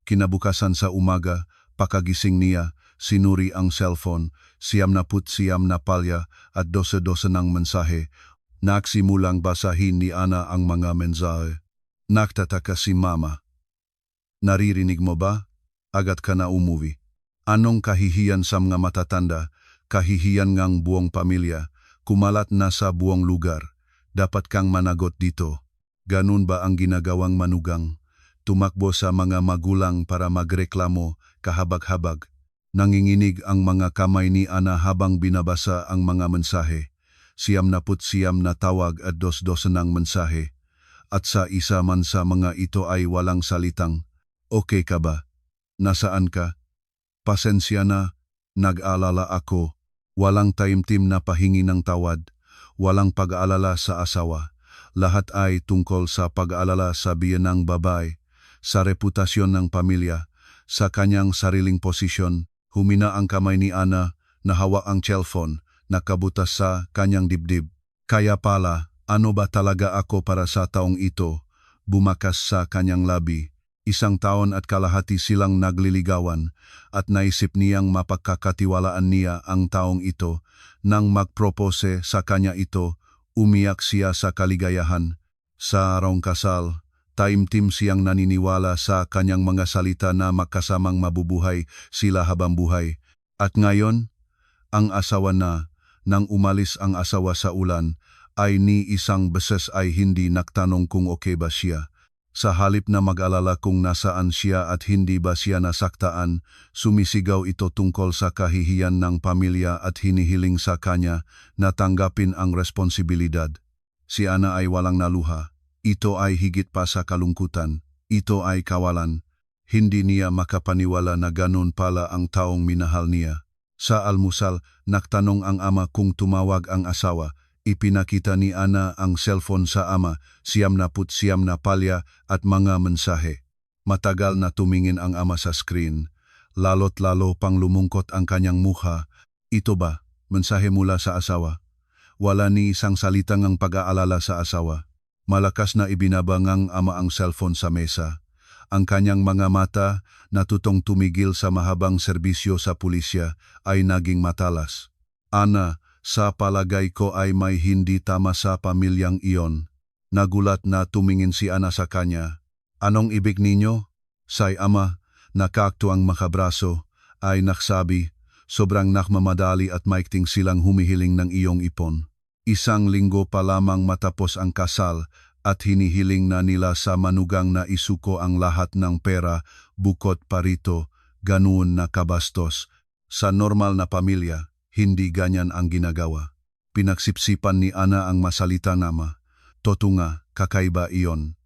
Kinabukasan sa umaga, pakagising niya, sinuri ang cellphone, 79 na palya at 12 ng mensahe. Nagsimulang basahin ni Ana ang mga mensahe. Nagtataka si Mama. Naririnig mo ba? Agad ka na umuwi. Anong kahihiyan sa mga matatanda? Kahihiyan ngang buong pamilya. Kumalat na sa buong lugar. Dapat kang managot dito. Ganun ba ang ginagawang manugang? Tumakbo sa mga magulang para magreklamo, kahabag-habag. Nanginginig ang mga kamay ni Ana habang binabasa ang mga mensahe. 79 na tawag at 12 ng mensahe. At sa isa man sa mga ito ay walang salitang, "Okay ka ba? Nasaan ka? Pasensya na, nag-alala ako." Walang taimtim na pahingi ng tawad, walang pag-aalala sa asawa. Lahat ay tungkol sa pag-aalala sa biyenang babae, sa reputasyon ng pamilya, sa kanyang sariling posisyon. Humina ang kamay ni Ana, nahawak ang cellphone, nakabutas sa kanyang dibdib. Kaya pala, ano ba talaga ako para sa taong ito? Bumakas sa kanyang labi. 1 taon at kalahati silang nagliligawan at naisip niyang mapagkakatiwalaan niya ang taong ito. Nang magpropose sa kanya ito, umiyak siya sa kaligayahan. Sa araw kasal, taimtim siyang naniniwala sa kanyang mga salita na magkasamang mabubuhay sila habang buhay. At ngayon, ang asawa na, nang umalis ang asawa sa ulan, ay ni isang beses ay hindi nagtanong kung okay ba siya. Sa halip na mag-alala kung nasaan siya at hindi ba siya nasaktaan, sumisigaw ito tungkol sa kahihiyan ng pamilya at hinihiling sa kanya na tanggapin ang responsibilidad. Si Ana ay walang naluha. Ito ay higit pa sa kalungkutan. Ito ay kawalan. Hindi niya makapaniwala na ganun pala ang taong minahal niya. Sa almusal, nagtanong ang ama kung tumawag ang asawa. Ipinakita ni Ana ang cellphone sa ama, 99 na palya at mga mensahe. Matagal na tumingin ang ama sa screen. Lalo't lalo pang lumungkot ang kanyang mukha. Ito ba, mensahe mula sa asawa? Wala ni isang salitang ang pag-aalala sa asawa. Malakas na ibinabang ang ama ang cellphone sa mesa. Ang kanyang mga mata, natutong tumigil sa mahabang serbisyo sa pulisya, ay naging matalas. Ana, sa palagay ko ay may hindi tama sa pamilyang iyon. Nagulat na tumingin si Ana sa kanya. Anong ibig ninyo? Say ama, nakaktuang makabraso, ay naksabi, sobrang nakmamadali at maikting silang humihiling ng iyong ipon. 1 linggo pa lamang matapos ang kasal at hinihiling na nila sa manugang na isuko ang lahat ng pera bukod pa rito, ganoon na kabastos. Sa normal na pamilya, hindi ganyan ang ginagawa. Pinagsipsipan ni Ana ang masalita nama. Totunga, kakaiba iyon.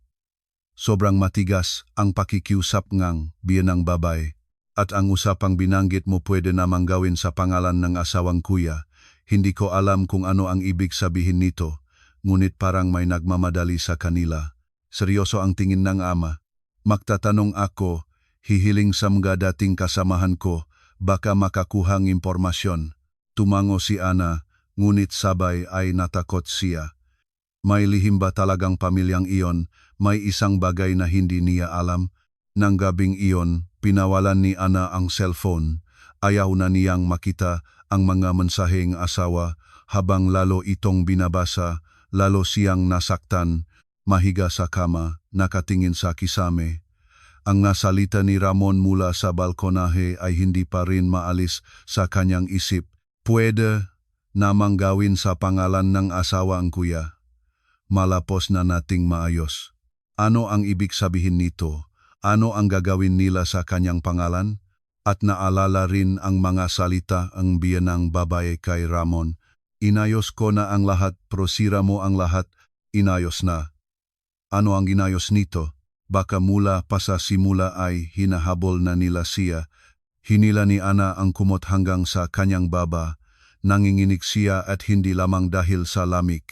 Sobrang matigas ang pakikiusap ngang biyanang babae. At ang usapang binanggit mo pwede namang gawin sa pangalan ng asawang kuya. Hindi ko alam kung ano ang ibig sabihin nito, ngunit parang may nagmamadali sa kanila. Seryoso ang tingin ng ama. Magtatanong ako, hihiling sa mga dating kasamahan ko, baka makakuhang impormasyon. Tumango si Ana, ngunit sabay ay natakot siya. May lihim ba talagang pamilyang iyon? May isang bagay na hindi niya alam. Nang gabing iyon, pinawalan ni Ana ang cellphone. Ayaw na niyang makita ang mga mensaheng asawa habang lalo itong binabasa, lalo siyang nasaktan, mahiga sa kama, nakatingin sa kisame. Ang nasalita ni Ramon mula sa balkonahe ay hindi pa rin maalis sa kanyang isip. Pwede namang gawin sa pangalan ng asawa ang kuya. Malapos na nating maayos. Ano ang ibig sabihin nito? Ano ang gagawin nila sa kanyang pangalan? At naalala rin ang mga salita ang biyanang babae kay Ramon. Inayos ko na ang lahat, prosira mo ang lahat, inayos na. Ano ang inayos nito? Baka mula pa sa simula ay hinahabol na nila siya. Hinila ni Ana ang kumot hanggang sa kanyang baba. Nanginginig siya at hindi lamang dahil sa lamig.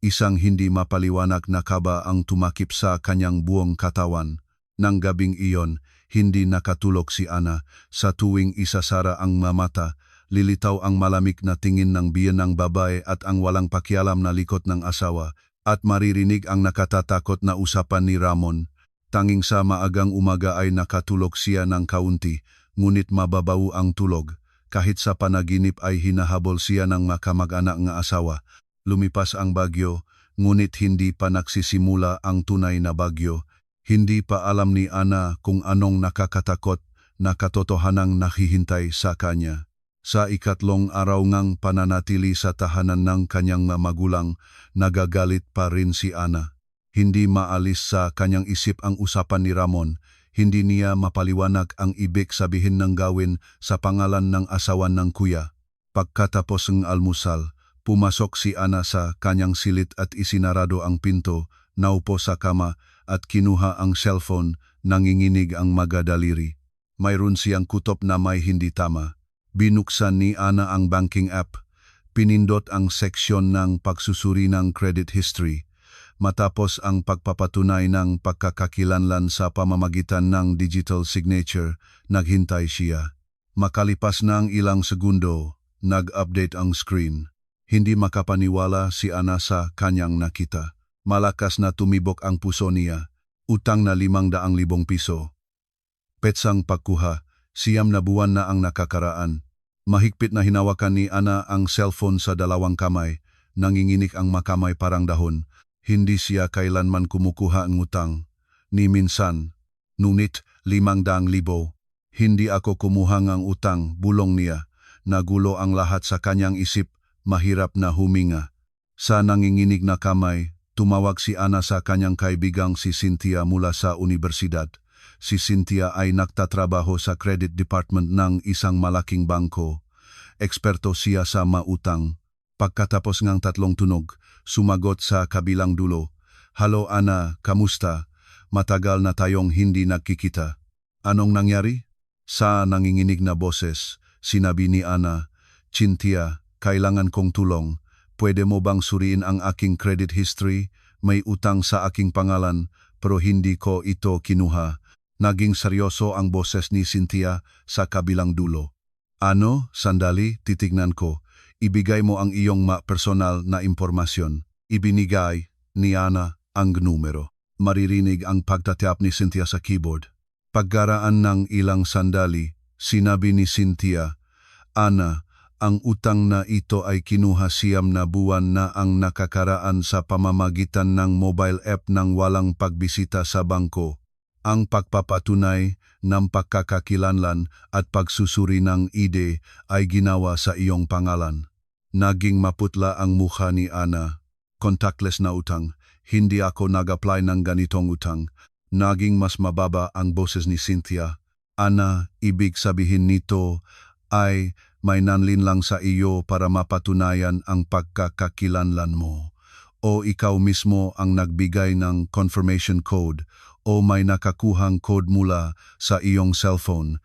Isang hindi mapaliwanag na kaba ang tumakip sa kanyang buong katawan. Nang gabing iyon, hindi nakatulog si Ana. Sa tuwing isasara ang mamata, lilitaw ang malamig na tingin ng biyanang babae at ang walang pakialam na likot ng asawa, at maririnig ang nakatatakot na usapan ni Ramon. Tanging sa maagang umaga ay nakatulog siya ng kaunti, ngunit mababaw ang tulog. Kahit sa panaginip ay hinahabol siya ng makamag-anak ng asawa. Lumipas ang bagyo, ngunit hindi pa nagsisimula ang tunay na bagyo. Hindi pa alam ni Ana kung anong nakakatakot na katotohanang naghihintay sa kanya. Sa ikatlong araw ngang pananatili sa tahanan ng kanyang magulang, nagagalit pa rin si Ana. Hindi maalis sa kanyang isip ang usapan ni Ramon. Hindi niya mapaliwanag ang ibig sabihin ng gawin sa pangalan ng asawa ng kuya. Pagkatapos ng almusal, pumasok si Ana sa kanyang silid at isinarado ang pinto, naupo sa kama at kinuha ang cellphone, nanginginig ang magadaliri. Mayroon siyang kutob na may hindi tama. Binuksan ni Ana ang banking app. Pinindot ang seksyon ng pagsusuri ng credit history. Matapos ang pagpapatunay ng pagkakakilanlan sa pamamagitan ng digital signature, naghintay siya. Makalipas ng ilang segundo, nag-update ang screen. Hindi makapaniwala si Ana sa kanyang nakita. Malakas na tumibok ang puso niya. Utang na 500,000 piso. Petsang pagkuha, 9 na buwan na ang nakakaraan. Mahigpit na hinawakan ni Ana ang cellphone sa 2 kamay, nanginginig ang makamay parang dahon. Hindi siya kailanman kumukuha ang utang. Ni minsan. Ngunit 500,000. Hindi ako kumuha ng utang, bulong niya. Nagulo ang lahat sa kanyang isip, mahirap na huminga. Sa nanginginig na kamay, tumawag si Ana sa kanyang kaibigang si Cynthia mula sa universidad. Si Cynthia ay nagtatrabaho sa credit department ng isang malaking bangko. Eksperto siya sa mautang. Pagkatapos ng 3 tunog, sumagot sa kabilang dulo. "Halo Ana, kamusta? Matagal na tayong hindi nagkikita." "Anong nangyari?" Sa nanginginig na boses, sinabi ni Ana, "Cynthia, kailangan kong tulong. Pwede mo bang suriin ang aking credit history? May utang sa aking pangalan, pero hindi ko ito kinuha." Naging seryoso ang boses ni Cynthia sa kabilang dulo. "Ano? Sandali, titignan ko. Ibigay mo ang iyong personal na impormasyon." Ibinigay ni Ana ang numero. Maririnig ang pagtatap ni Cynthia sa keyboard. Pagkaraan ng ilang sandali, sinabi ni Cynthia, "Ana, ang utang na ito ay kinuha 9 na buwan na ang nakakaraan sa pamamagitan ng mobile app ng walang pagbisita sa bangko. Ang pagpapatunay ng pagkakakilanlan at pagsusuri ng ID ay ginawa sa iyong pangalan." Naging maputla ang mukha ni Ana. Contactless na utang. Hindi ako nag-apply ng ganitong utang. Naging mas mababa ang boses ni Cynthia. "Ana, ibig sabihin nito ay may nanlin lang sa iyo para mapatunayan ang pagkakakilanlan mo. O ikaw mismo ang nagbigay ng confirmation code o may nakakuhang code mula sa iyong cellphone."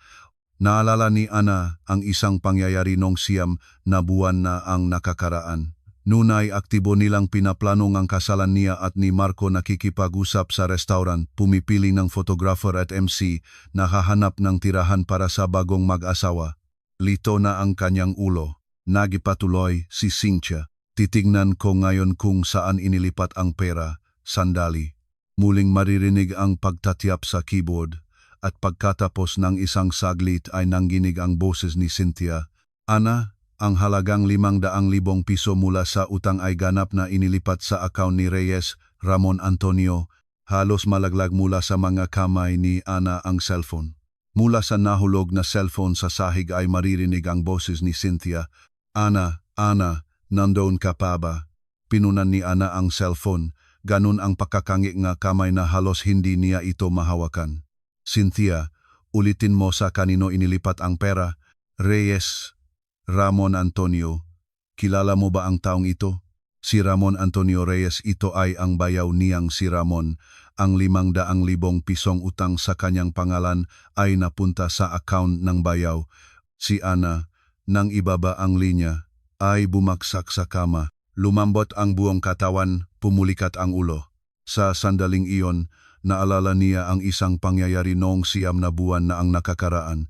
Naalala ni Ana ang isang pangyayari noong 9 na buwan na ang nakakaraan. Noon ay aktibo nilang pinaplanong ang kasalan niya at ni Marco nakikipag-usap sa restaurant, pumipili ng photographer at MC, nakahanap ng tirahan para sa bagong mag-asawa. Lito na ang kanyang ulo. Nagipatuloy si Cynthia. "Titignan ko ngayon kung saan inilipat ang pera. Sandali." Muling maririnig ang pagtatyap sa keyboard at pagkatapos ng isang saglit ay nangginig ang boses ni Cynthia. "Ana, ang halagang 500,000 piso mula sa utang ay ganap na inilipat sa account ni Reyes Ramon Antonio." Halos malaglag mula sa mga kamay ni Ana ang cellphone. Mula sa nahulog na cellphone sa sahig ay maririnig ang boses ni Cynthia. Ana, nandoon ka pa ba?" Pinunan ni Ana ang cellphone. Ganun ang pagkakangi nga kamay na halos hindi niya ito mahawakan. "Cynthia, ulitin mo sa kanino inilipat ang pera." "Reyes Ramon Antonio." "Kilala mo ba ang taong ito?" "Si Ramon Antonio Reyes, ito ay ang bayaw niyang si Ramon. Ang 500,000 pisong utang sa kanyang pangalan ay napunta sa account ng bayaw." Si Ana, nang ibaba ang linya, ay bumaksak sa kama. Lumambot ang buong katawan, pumulikat ang ulo. Sa sandaling iyon, naalala niya ang isang pangyayari noong 9 na buwan na ang nakakaraan.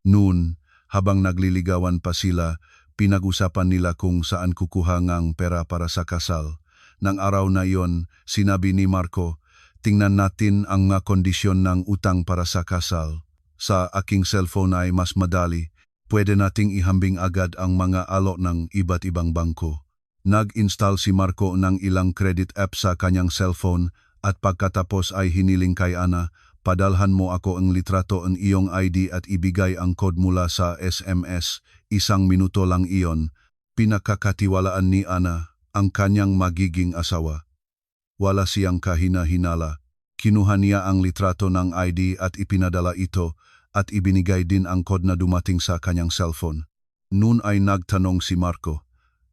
Noon, habang nagliligawan pa sila, pinag-usapan nila kung saan kukuha ngang pera para sa kasal. Nang araw na iyon, sinabi ni Marco, "Tingnan natin ang nga kondisyon ng utang para sa kasal. Sa aking cellphone ay mas madali. Pwede nating ihambing agad ang mga alok ng iba't ibang bangko." Nag-install si Marco ng ilang credit app sa kanyang cellphone at pagkatapos ay hiniling kay Ana, "Padalhan mo ako ang litrato ng iyong ID at ibigay ang code mula sa SMS. 1 minuto lang iyon." Pinakakatiwalaan ni Ana ang kanyang magiging asawa. Wala siyang kahina-hinala. Kinuha niya ang litrato ng ID at ipinadala ito at ibinigay din ang code na dumating sa kanyang cellphone. Noon ay nagtanong si Marco,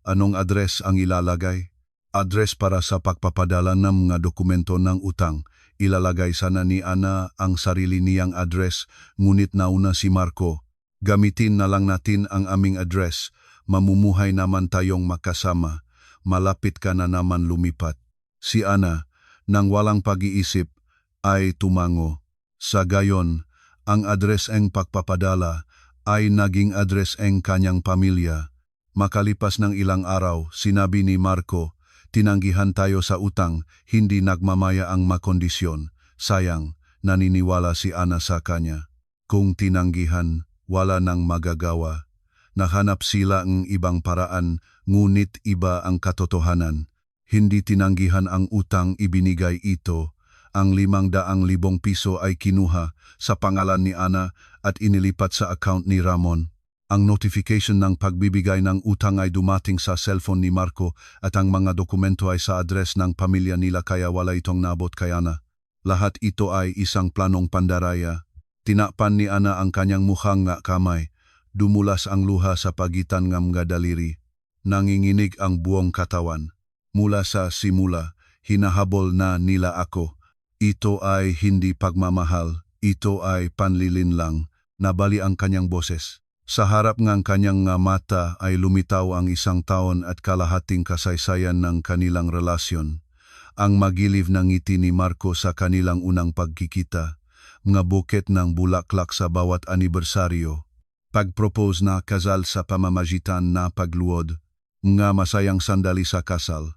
"Anong address ang ilalagay?" "Address para sa pagpapadala ng mga dokumento ng utang." Ilalagay sana ni Ana ang sarili niyang address, ngunit nauna si Marco. "Gamitin na lang natin ang aming address. Mamumuhay naman tayong makasama. Malapit ka na naman lumipat." Si Ana, nang walang pag-iisip, ay tumango. Sa gayon, ang address ng pagpapadala ay naging address ng kanyang pamilya. Makalipas ng ilang araw, sinabi ni Marco, "Tinanggihan tayo sa utang, hindi nagmamaya ang makondisyon." Sayang, naniniwala si Ana sa kanya. Kung tinanggihan, wala nang magagawa. Nahanap sila ng ibang paraan, ngunit iba ang katotohanan. Hindi tinanggihan ang utang, ibinigay ito. Ang 500,000 piso ay kinuha sa pangalan ni Ana at inilipat sa account ni Ramon. Ang notification ng pagbibigay ng utang ay dumating sa cellphone ni Marco at ang mga dokumento ay sa address ng pamilya nila kaya wala itong nabot kay Ana. Lahat ito ay isang planong pandaraya. Tinakpan ni Ana ang kanyang mukhang nga kamay. Dumulas ang luha sa pagitan ng mga daliri. Nanginginig ang buong katawan. Mula sa simula, hinahabol na nila ako. Ito ay hindi pagmamahal, ito ay panlilinlang. Nabali ang kanyang boses. Sa harap ng kanyang mata ay lumitaw ang 1 taon at kalahating kasaysayan ng kanilang relasyon. Ang magiliw ng ngiti ni Marco sa kanilang unang pagkikita. Mga buket ng bulaklak sa bawat anibersaryo. Pag-propose na kasal sa pamamagitan na pagluod. Mga masayang sandali sa kasal.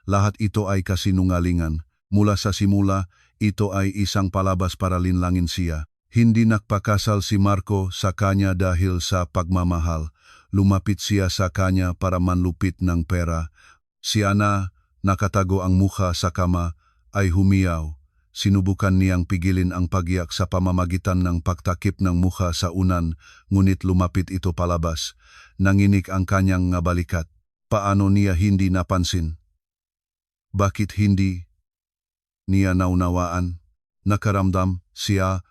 Lahat ito ay kasinungalingan. Mula sa simula, ito ay isang palabas para linlangin siya. Hindi nagpakasal si Marco sa kanya dahil sa pagmamahal. Lumapit siya sa kanya para manlupit ng pera. Si Ana, nakatago ang mukha sa kama, ay humiyaw. Sinubukan niyang pigilin ang pagiyak sa pamamagitan ng pagtakip ng mukha sa unan, ngunit lumapit ito palabas. Nanginig ang kanyang balikat. Paano niya hindi napansin? Bakit hindi niya naunawaan? Nakaramdam siya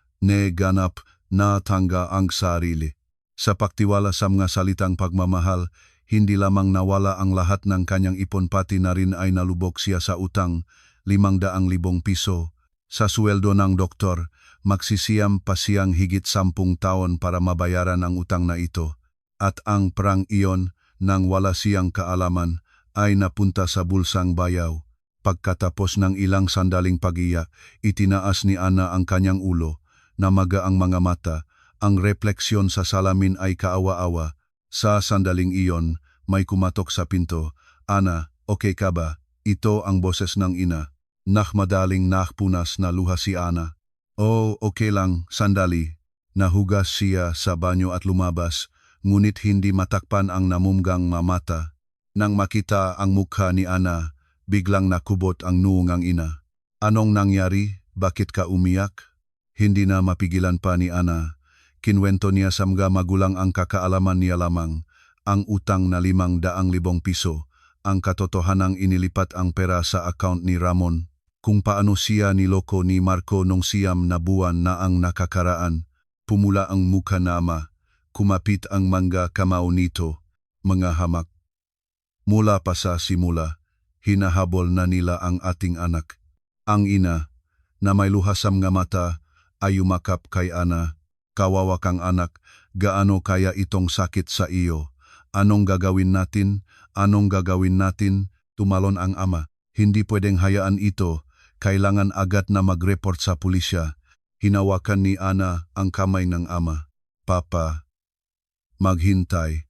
ganap na tangga ang sarili. Sa pagtiwala sa mga salitang pagmamahal, hindi lamang nawala ang lahat ng kanyang ipon pati na rin ay nalubog siya sa utang, 500,000 piso. Sa sweldo ng doktor, magsisiyam pa siyang higit 10 taon para mabayaran ang utang na ito. At ang perang iyon, nang wala siyang kaalaman, ay napunta sa bulsang bayaw. Pagkatapos ng ilang sandaling pagiyak, itinaas ni Ana ang kanyang ulo, namaga ang mga mata, ang refleksyon sa salamin ay kaawa-awa. Sa sandaling iyon, may kumatok sa pinto. Ana, okay ka ba? Ito ang boses ng ina. Madaling nakpunas na luha si Ana. Oh, okay lang, sandali. Nahugas siya sa banyo at lumabas, ngunit hindi matakpan ang namumgang mata. Nang makita ang mukha ni Ana, biglang nakubot ang nuong ang ina. Anong nangyari? Bakit ka umiyak? Hindi na mapigilan pa ni Ana. Kinwento niya sa mga magulang ang kakaalaman niya lamang, ang utang na 500,000 piso, ang katotohanang inilipat ang pera sa account ni Ramon. Kung paano siya niloko ni Marco nung 9 na buwan na ang nakakaraan. Pumula ang mukha na ama, kumapit ang mga kamao nito, mga hamak. Mula pa sa simula, hinahabol na nila ang ating anak. Ang ina, na may luha sa mga mata, ay umakap kay Ana. Kawawa kang anak, gaano kaya itong sakit sa iyo? Anong gagawin natin? Anong gagawin natin? Tumalon ang ama. Hindi pwedeng hayaan ito. Kailangan agad na mag-report sa pulisya. Hinawakan ni Ana ang kamay ng ama. Papa, maghintay.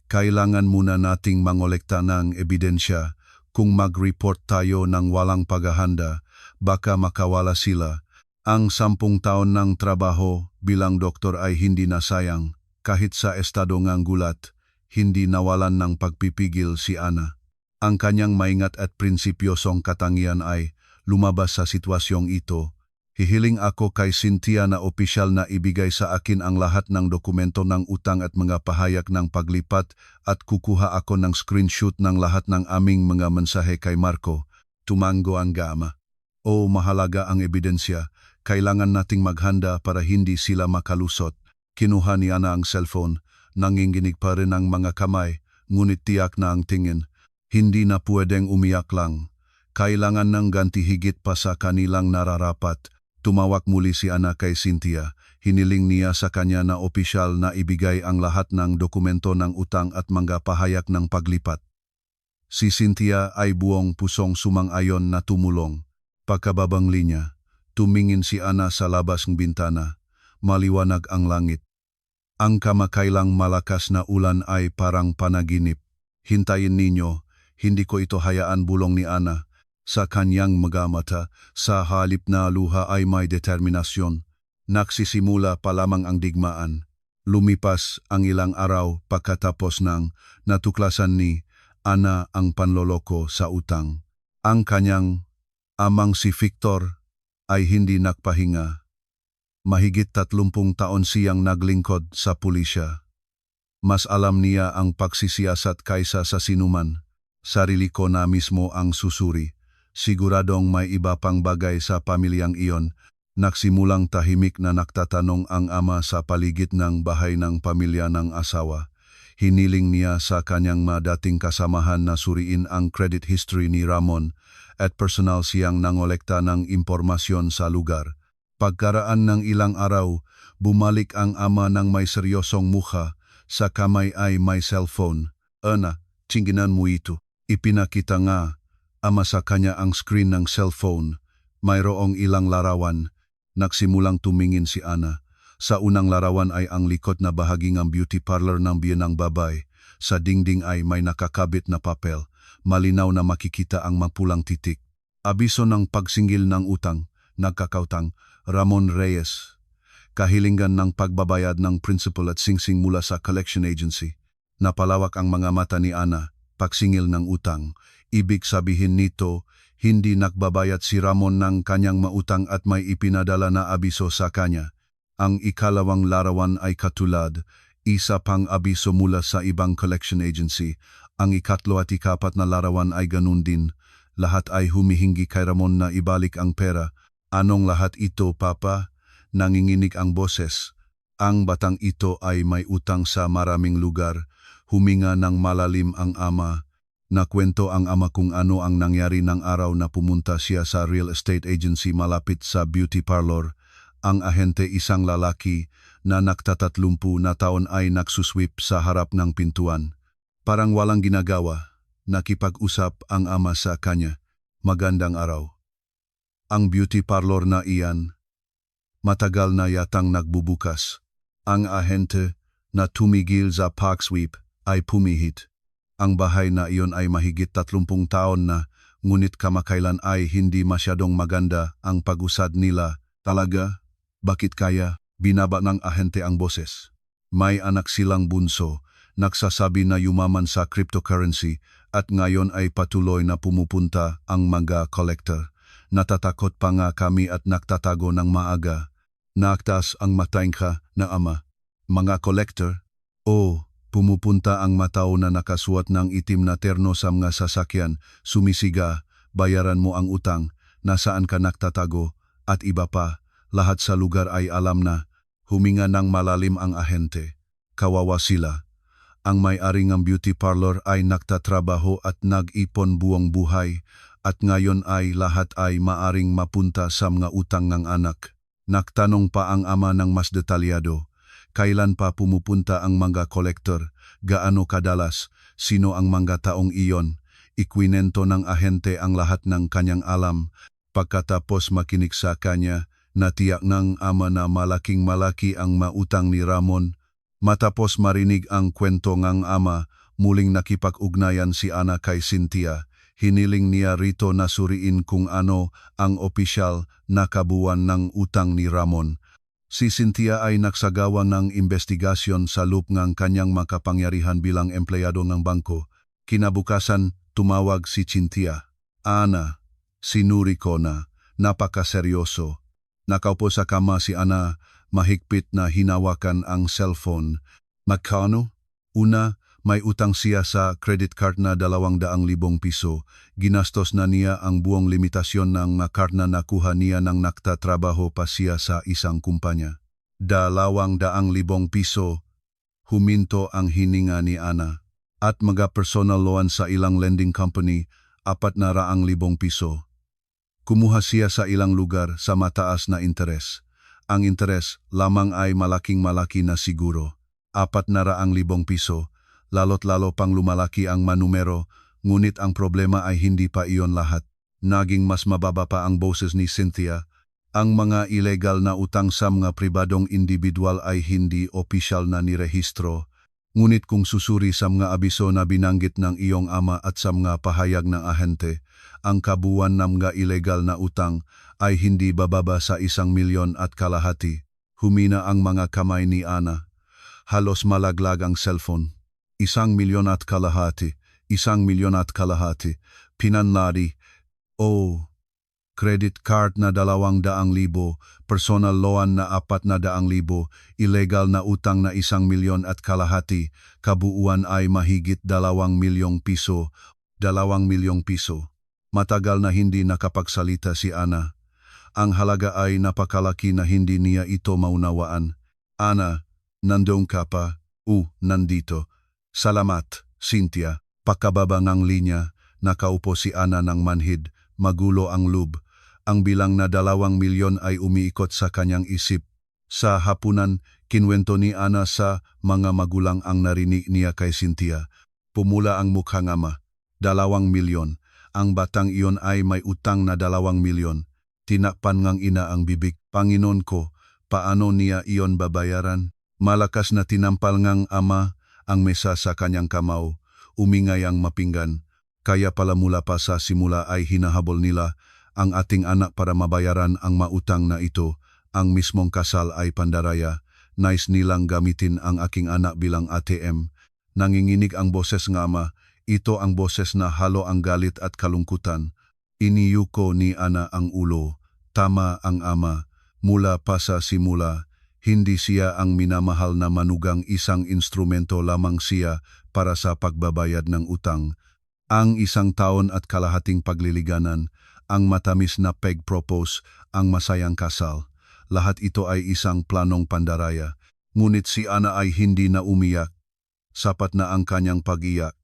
Kailangan muna nating mangolekta ng ebidensya. Kung mag-report tayo ng walang paghahanda, baka makawala sila. Ang 10 taon ng trabaho bilang doktor ay hindi nasayang. Kahit sa estado ng gulat, hindi nawalan ng pagpipigil si Ana. Ang kanyang maingat at prinsipiosong katangian ay lumabas sa sitwasyong ito. Hihiling ako kay Cynthia na opisyal na ibigay sa akin ang lahat ng dokumento ng utang at mga pahayag ng paglipat at kukuha ako ng screenshot ng lahat ng aming mga mensahe kay Marco. Tumango ang gama. O mahalaga ang ebidensya. Kailangan nating maghanda para hindi sila makalusot. Kinuha ni Ana ang cellphone. Nanginginig pa rin ang mga kamay, ngunit tiyak na ang tingin. Hindi na pwedeng umiyak lang. Kailangan ng ganti higit pa sa kanilang nararapat. Tumawag muli si Ana kay Cynthia. Hiniling niya sa kanya na opisyal na ibigay ang lahat ng dokumento ng utang at mga pahayag ng paglipat. Si Cynthia ay buong pusong sumang-ayon na tumulong. Pagkababang linya, tumingin si Ana sa labas ng bintana. Maliwanag ang langit. Ang kamakailang malakas na ulan ay parang panaginip. Hintayin ninyo, hindi ko ito hayaan, bulong ni Ana. sa kanyang mga mata, sa halip na luha ay may determinasyon. Nagsisimula pa lamang ang digmaan. Lumipas ang ilang araw pagkatapos ng natuklasan ni Ana ang panloloko sa utang. Ang kanyang amang si Victor ay hindi nagpahinga. Mahigit 30 taon siyang naglingkod sa pulisya. Mas alam niya ang pagsisiyasat kaysa sa sinuman. Sarili ko na mismo ang susuri. Siguradong may iba pang bagay sa pamilyang iyon. Nagsimulang tahimik na nagtatanong ang ama sa paligid ng bahay ng pamilya ng asawa. Hiniling niya sa kanyang madating kasamahan na suriin ang credit history ni Ramon at personal siyang nangolekta ng impormasyon sa lugar. Pagkaraan ng ilang araw, bumalik ang ama ng may seryosong mukha. Sa kamay ay may cellphone. Ana, tingnan mo ito. Ipinakita nga ama sa kanya ang screen ng cellphone. Mayroong ilang larawan. Nagsimulang tumingin si Ana. Sa unang larawan ay ang likod na bahagi ng beauty parlor ng biyenang babay. Sa dingding ay may nakakabit na papel. Malinaw na makikita ang mapulang titik. Abiso ng pagsingil ng utang. Nagkakautang, Ramon Reyes. Kahilingan ng pagbabayad ng principal at singsing mula sa collection agency. Napalawak ang mga mata ni Ana, pagsingil ng utang. Ibig sabihin nito, hindi nagbabayad si Ramon ng kanyang mautang at may ipinadala na abiso sa kanya. Ang ikalawang larawan ay katulad, isa pang abiso mula sa ibang collection agency. Ang ikatlo at ikapat na larawan ay ganun din. Lahat ay humihingi kay Ramon na ibalik ang pera. Anong lahat ito, Papa? Nanginginig ang boses. Ang batang ito ay may utang sa maraming lugar. Huminga ng malalim ang ama. Nakwento ang ama kung ano ang nangyari ng araw na pumunta siya sa real estate agency malapit sa beauty parlor. Ang ahente, isang lalaki na nagtatatlumpu na taon, ay nagsusweep sa harap ng pintuan. Parang walang ginagawa, nakipag-usap ang ama sa kanya. Magandang araw. Ang beauty parlor na iyan, matagal na yatang nagbubukas. Ang ahente na tumigil sa pagsweep ay pumihit. Ang bahay na iyon ay mahigit 30 taon na, ngunit kamakailan ay hindi masyadong maganda ang pag-usad nila. Talaga? Bakit kaya? Binaba ng ahente ang boses. May anak silang bunso, nagsasabi na yumaman sa cryptocurrency at ngayon ay patuloy na pumupunta ang mga collector. Natatakot pa nga kami at nagtatago ng maaga. Naaktas ang matangka na ama. Mga collector? Oo, pumupunta ang matao na nakasuot ng itim na terno sa mga sasakyan, sumisiga, bayaran mo ang utang, nasaan ka nagtatago, at iba pa. Lahat sa lugar ay alam na. Huminga ng malalim ang ahente. Kawawa sila. Ang may-ari ng beauty parlor ay nagtatrabaho at nag-ipon buong buhay. At ngayon ay lahat ay maaring mapunta sa mga utang ng anak. Nagtanong pa ang ama ng mas detalyado. Kailan pa pumupunta ang mga kolektor? Gaano kadalas? Sino ang mga taong iyon? Ikwinento ng ahente ang lahat ng kanyang alam. Pagkatapos makinig sa kanya, natiyak ng ama na malaking-malaki ang mautang ni Ramon. Matapos marinig ang kwento ng ama, muling nakipag-ugnayan si Ana kay Cynthia. Hiniling niya rito na suriin kung ano ang opisyal na kabuuan ng utang ni Ramon. Si Cynthia ay nagsagawa ng investigasyon sa loob ng kanyang makapangyarihan bilang empleyado ng bangko. Kinabukasan, tumawag si Cynthia. Ana, sinuri ko na, napakaseryoso. Nakaupo sa kama si Ana, mahigpit na hinawakan ang cellphone. Magkano? Una, may utang siya sa credit card na 200,000 piso. Ginastos na niya ang buong limitasyon ng card na nakuha niya nang nagtatrabaho pa siya sa isang kumpanya. 200,000 piso. Huminto ang hininga ni Ana. At mga personal loan sa ilang lending company, 400,000 piso. Kumuha siya sa ilang lugar sa mataas na interes. Ang interes lamang ay malaking-malaki na siguro. 400,000 piso. Lalo't-lalo pang lumalaki ang manumero, ngunit ang problema ay hindi pa iyon lahat. Naging mas mababa pa ang boses ni Cynthia. Ang mga ilegal na utang sa mga pribadong individual ay hindi opisyal na nirehistro. Ngunit kung susuri sa mga abiso na binanggit ng iyong ama at sa mga pahayag ng ahente, ang kabuuan ng mga ilegal na utang ay hindi bababa sa 1,000,000 at kalahati. Humina ang mga kamay ni Ana. Halos malaglag ang cellphone. 1,000,000 at kalahati, 1,000,000 at kalahati. Pinanlari. Oh, credit card na 200,000, personal loan na 400,000, illegal na utang na 1,000,000 at kalahati, kabuuan ay mahigit 2,000,000 piso. 2,000,000 piso. Matagal na hindi nakapagsalita si Ana. Ang halaga ay napakalaki na hindi niya ito maunawaan. Ana, nandoon ka pa? Nandito. Salamat, Cynthia. Pakababa ng linya, nakaupo si Ana ng manhid, magulo ang loob. Ang bilang na 2,000,000 ay umiikot sa kanyang isip. Sa hapunan, kinwento ni Ana sa mga magulang ang narinig niya kay Cynthia. Pumula ang mukha ng ama. 2,000,000. Ang batang iyon ay may utang na 2,000,000. Tinakpan ngang ina ang bibig. Panginoon ko, paano niya iyon babayaran? Malakas na tinampal ngang ama ang mesa sa kanyang kamao. Umingay ang mapinggan. Kaya pala mula pa sa simula ay hinahabol nila ang ating anak para mabayaran ang mautang na ito. Ang mismong kasal ay pandaraya. Nais nilang gamitin ang aking anak bilang ATM. Nanginginig ang boses ng ama. Ito ang boses na halo ang galit at kalungkutan. Iniyuko ni Ana ang ulo. Tama ang ama. Mula pa sa simula, hindi siya ang minamahal na manugang, isang instrumento lamang siya para sa pagbabayad ng utang. Ang 1 taon at kalahating pagliliganan, ang matamis na peg-propose, ang masayang kasal. Lahat ito ay isang planong pandaraya. Ngunit si Ana ay hindi na umiyak. Sapat na ang kanyang pag-iyak.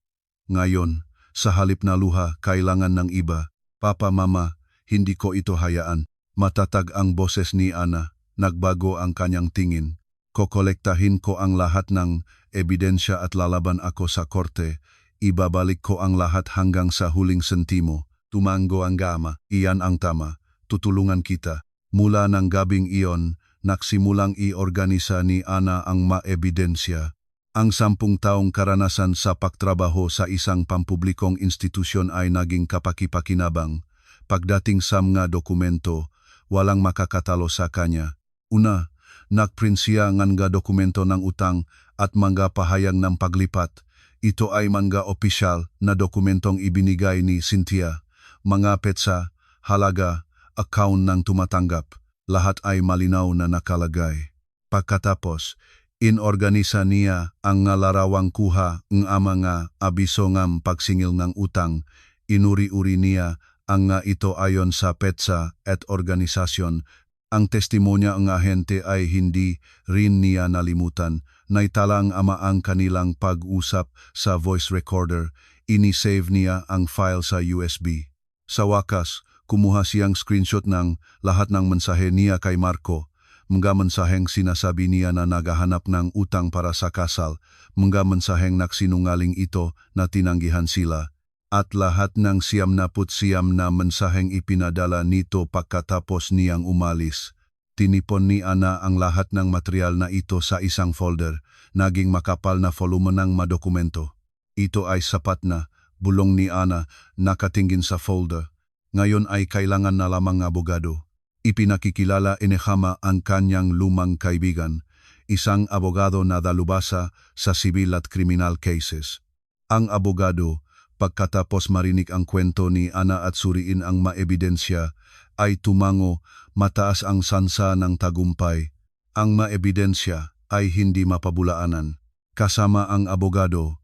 Ngayon, sa halip na luha, kailangan ng iba. Papa, Mama, hindi ko ito hayaan. Matatag ang boses ni Ana. Nagbago ang kanyang tingin. Kokolektahin ko ang lahat ng ebidensya at lalaban ako sa korte. Ibabalik ko ang lahat hanggang sa huling sentimo. Tumango ang ama. Iyan ang tama. Tutulungan kita. Mula ng gabing iyon, nagsimulang iorganisa ni Ana ang maebidensya. Ang 10 taong karanasan sa pagtrabaho sa isang pampublikong institusyon ay naging kapaki-pakinabang. Pagdating sa mga dokumento, walang makakatalo sa kanya. Una, nagprint siya ng mga dokumento ng utang at mga pahayag ng paglipat. Ito ay mga opisyal na dokumentong ibinigay ni Cynthia. Mga petsa, halaga, account ng tumatanggap. Lahat ay malinaw na nakalagay. Pagkatapos, inorganisa niya ang larawang kuha ng mga abiso ng pagsingil ng utang. Inuri-uri niya ang ito ayon sa petsa at organisasyon. Ang testimonya ng ahente ay hindi rin niya nalimutan. Naitala ang ama ang kanilang pag-usap sa voice recorder. Inisave niya ang file sa USB. Sa wakas, kumuha siyang screenshot ng lahat ng mensahe niya kay Marco. Mga mensaheng sinasabi niya na naghahanap ng utang para sa kasal. Mga mensaheng nagsinungaling ito na tinanggihan sila. At lahat ng 99 na mensaheng ipinadala nito pagkatapos niyang umalis. Tinipon ni Ana ang lahat ng material na ito sa isang folder. Naging makapal na volume ng madokumento. Ito ay sapat na, bulong ni Ana, nakatingin sa folder. Ngayon ay kailangan na lamang abogado. Ipinakikilala inehama ang kanyang lumang kaibigan, isang abogado na dalubhasa sa civil at criminal cases. Ang abogado, pagkatapos marinig ang kwento ni Ana at suriin ang maebidensya, ay tumango, mataas ang sansa ng tagumpay. Ang maebidensya ay hindi mapabulaanan. Kasama ang abogado,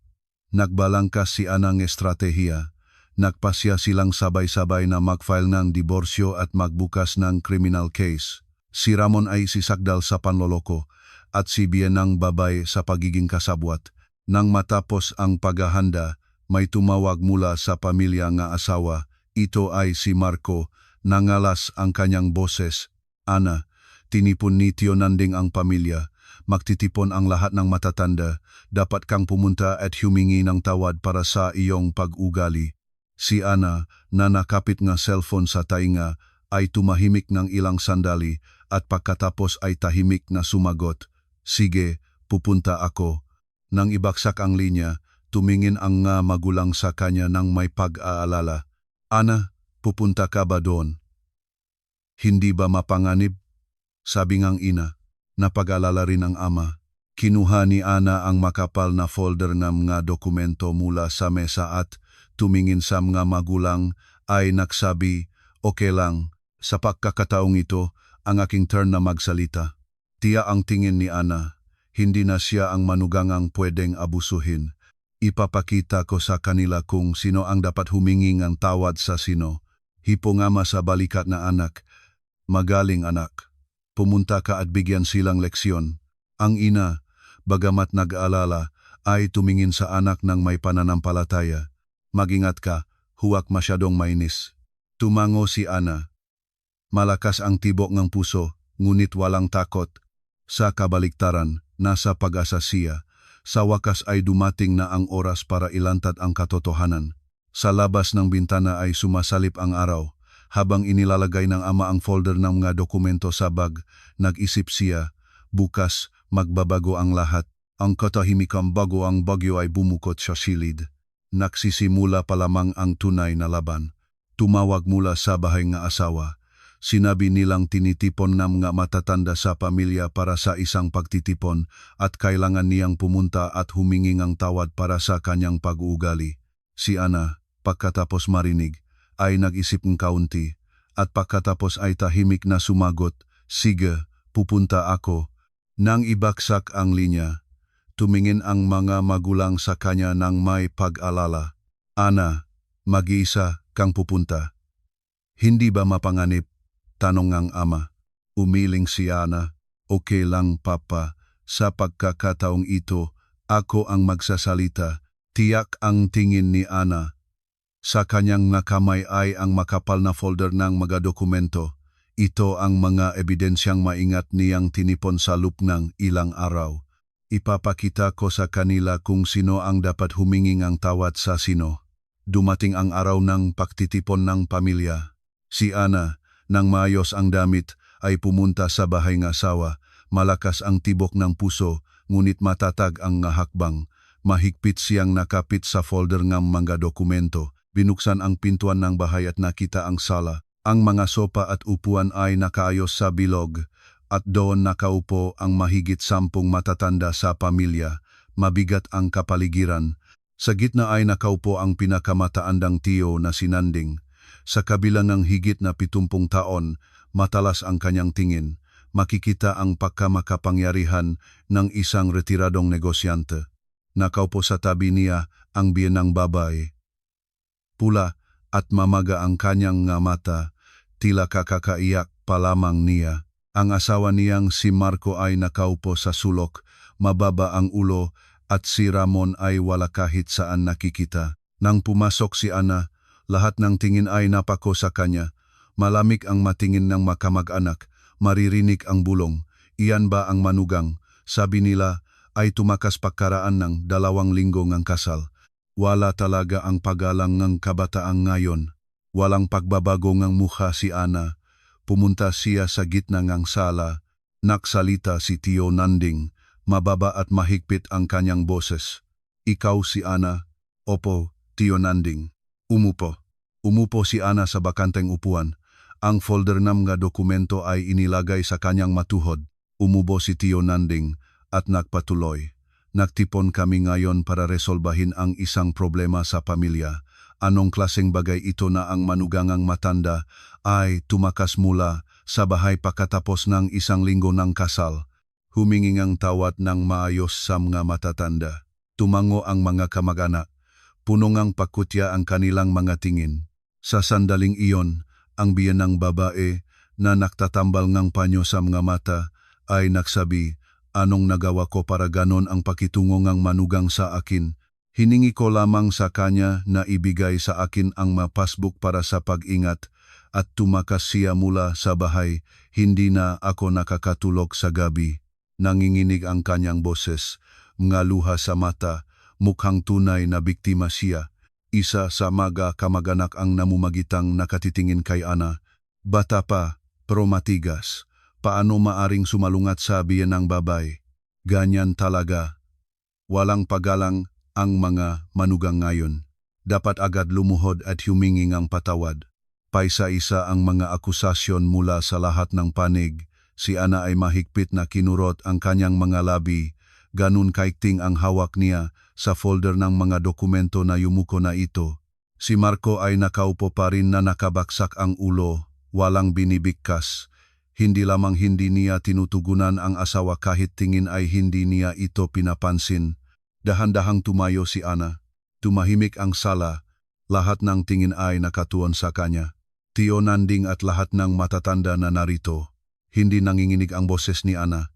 nagbalangkas si Ana ng estratehiya. Nagpasya silang sabay-sabay na mag-file ng diborsyo at magbukas ng criminal case. Si Ramon ay sisakdal sa panloloko at si biyenang babay sa pagiging kasabwat. Nang matapos ang paghahanda, may tumawag mula sa pamilya nga asawa. Ito ay si Marco. Nangalas ang kanyang boses. Ana, tinipon ni Tio Nanding ang pamilya. Magtitipon ang lahat ng matatanda. Dapat kang pumunta at humingi ng tawad para sa iyong pag-ugali. Si Ana, na nakapit nga cellphone sa tainga, ay tumahimik ng ilang sandali at pagkatapos ay tahimik na sumagot. Sige, pupunta ako. Nang ibaksak ang linya, tumingin ang nga magulang sa kanya nang may pag-aalala. Ana, pupunta ka ba doon? Hindi ba mapanganib? Sabi ngang ina. Napag-alala rin ang ama. Kinuha ni Ana ang makapal na folder ng mga dokumento mula sa mesa at tumingin sa mga magulang ay nagsabi, "Okay lang, sa pagkakataong ito, ang aking turn na magsalita." Tiya ang tingin ni Ana. Hindi na siya ang manugangang pwedeng abusuhin. Ipapakita ko sa kanila kung sino ang dapat humingi ng tawad sa sino. Hipongama sa balikat na anak. Magaling anak. Pumunta ka at bigyan silang leksyon. Ang ina, bagamat nag-aalala, ay tumingin sa anak ng may pananampalataya. Mag-ingat ka, huwag masyadong mainis. Tumango si Ana. Malakas ang tibok ng puso, ngunit walang takot. Sa kabaliktaran, nasa pag-asa siya. Sa wakas ay dumating na ang oras para ilantad ang katotohanan. Sa labas ng bintana ay sumasalip ang araw. Habang inilalagay ng ama ang folder ng mga dokumento sa bag, nag-isip siya, bukas magbabago ang lahat. Ang katahimikang bago ang bagyo ay bumukot sa silid. Nagsisimula pa lamang ang tunay na laban. Tumawag mula sa bahay ng asawa. Sinabi nilang tinitipon ng mga matatanda sa pamilya para sa isang pagtitipon at kailangan niyang pumunta at humingi ng tawad para sa kanyang pag-uugali. Si Ana, pagkatapos marinig, ay nag-isip ng kaunti at pagkatapos ay tahimik na sumagot, "Sige, pupunta ako." Nang ibaksak ang linya, tumingin ang mga magulang sa kanya nang may pag-alala. "Ana, mag-iisa kang pupunta. Hindi ba mapanganib?" Tanong ng ama. Umiling si Ana. "Okay lang papa, sa pagkakataong ito, ako ang magsasalita." Tiyak ang tingin ni Ana. Sa kanyang nakamay ay ang makapal na folder ng mga dokumento. Ito ang mga ebidensyang maingat niyang tinipon sa loop ng ilang araw. Ipapakita ko sa kanila kung sino ang dapat humingi ng tawad sa sino. Dumating ang araw ng pagtitipon ng pamilya. Si Ana, nang maayos ang damit, ay pumunta sa bahay ng asawa. Malakas ang tibok ng puso, ngunit matatag ang hakbang. Mahigpit siyang nakapit sa folder ng mga dokumento. Binuksan ang pintuan ng bahay at nakita ang sala. Ang mga sopa at upuan ay nakaayos sa bilog at doon nakaupo ang mahigit 10 matatanda sa pamilya. Mabigat ang kapaligiran. Sa gitna ay nakaupo ang pinakamataandang tiyo na si Nanding. Sa kabila ng higit na 70 taon, matalas ang kanyang tingin. Makikita ang pagkamakapangyarihan ng isang retiradong negosyante. Nakaupo sa tabi niya ang biyenang babae. Pula at mamaga ang kanyang nga mata, tila kakakaiyak pa lamang niya. Ang asawa niyang si Marco ay nakaupo sa sulok, mababa ang ulo at si Ramon ay wala kahit saan nakikita. Nang pumasok si Ana, lahat ng tingin ay napako sa kanya. Malamig ang matingin ng makamag-anak, maririnig ang bulong. "Iyan ba ang manugang?" Sabi nila ay tumakas pagkaraan ng 2 linggo ng kasal. Wala talaga ang pagalang ng kabataan ngayon. Walang pagbabago ng mukha si Ana. Pumunta siya sa gitna ng sala. Nagsalita si Tio Nanding. Mababa at mahigpit ang kanyang boses. "Ikaw si Ana?" "Opo, Tio Nanding." Umupo. Umupo si Ana sa bakanteng upuan. Ang folder ng mga dokumento ay inilagay sa kanyang matuhod. Umubo si Tio Nanding at nagpatuloy. "Nagtipon kami ngayon para resolbahin ang isang problema sa pamilya. Anong klaseng bagay ito na ang manugangang matanda ay tumakas mula sa bahay pagkatapos ng 1 linggo ng kasal. Humingi ng tawad ng maayos sa mga matatanda. Tumango ang mga kamag-anak. Puno ng pakutya ang kanilang mga tingin. Sa sandaling iyon, ang biyenang babae na nagtatambal ng panyo sa mga mata ay nagsabi, "Anong nagawa ko para ganon ang pakitungo ng manugang sa akin? Hiningi ko lamang sa kanya na ibigay sa akin ang passbook para sa pag-ingat at tumakas siya mula sa bahay. Hindi na ako nakakatulog sa gabi." Nanginginig ang kanyang boses, mga luha sa mata, mukhang tunay na biktima siya. Isa sa mga kamag-anak ang namumagitang nakatitingin kay Ana. Bata pa, pero matigas. Paano maaring sumalungat sa biyenang babae? Ganyan talaga. Walang pagalang ang mga manugang ngayon. Dapat agad lumuhod at humingi ng patawad. Paisa-isa ang mga akusasyon mula sa lahat ng panig. Si Ana ay mahigpit na kinurot ang kanyang mga labi. Ganun kaigting ang hawak niya sa folder ng mga dokumento na yumuko na ito. Si Marco ay nakaupo pa rin na nakabaksak ang ulo, walang binibigkas. Hindi lamang hindi niya tinutugunan ang asawa kahit tingin ay hindi niya ito pinapansin. Dahan-dahang tumayo si Ana. Tumahimik ang sala, lahat ng tingin ay nakatuon sa kanya. Tio Nanding at lahat ng matatanda na narito. Hindi nanginginig ang boses ni Ana.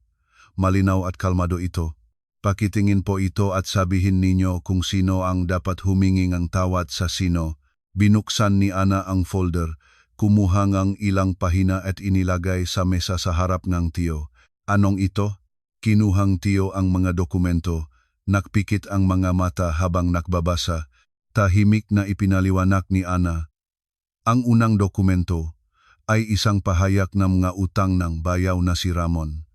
Malinaw at kalmado ito. Pakitingin po ito at sabihin ninyo kung sino ang dapat humingi ng tawad sa sino. Binuksan ni Ana ang folder, kumuha ng ilang pahina at inilagay sa mesa sa harap ng tiyo. Anong ito? Kinuhang tiyo ang mga dokumento. Nakpikit ang mga mata habang nakbabasa. Tahimik na ipinaliwanag ni Ana. Ang unang dokumento ay isang pahayag ng mga utang ng bayaw na si Ramon.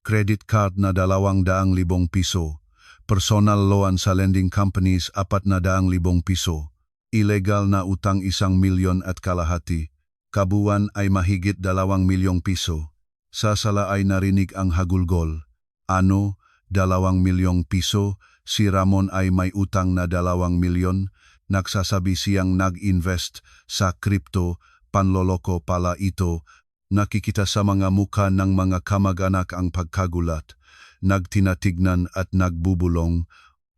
Credit card na 200,000 piso. Personal loan sa lending companies 400,000 piso. Illegal na utang 1,000,000 at kalahati. Kabuuan ay mahigit 2,000,000 piso. Sa sala ay narinig ang hagulgol. Ano? 2,000,000 piso, si Ramon ay may utang na 2,000,000, nagsasabi siyang nag-invest sa crypto, panloloko pala ito. Nakikita sa mga mukha ng mga kamag-anak ang pagkagulat, nagtinatignan at nagbubulong.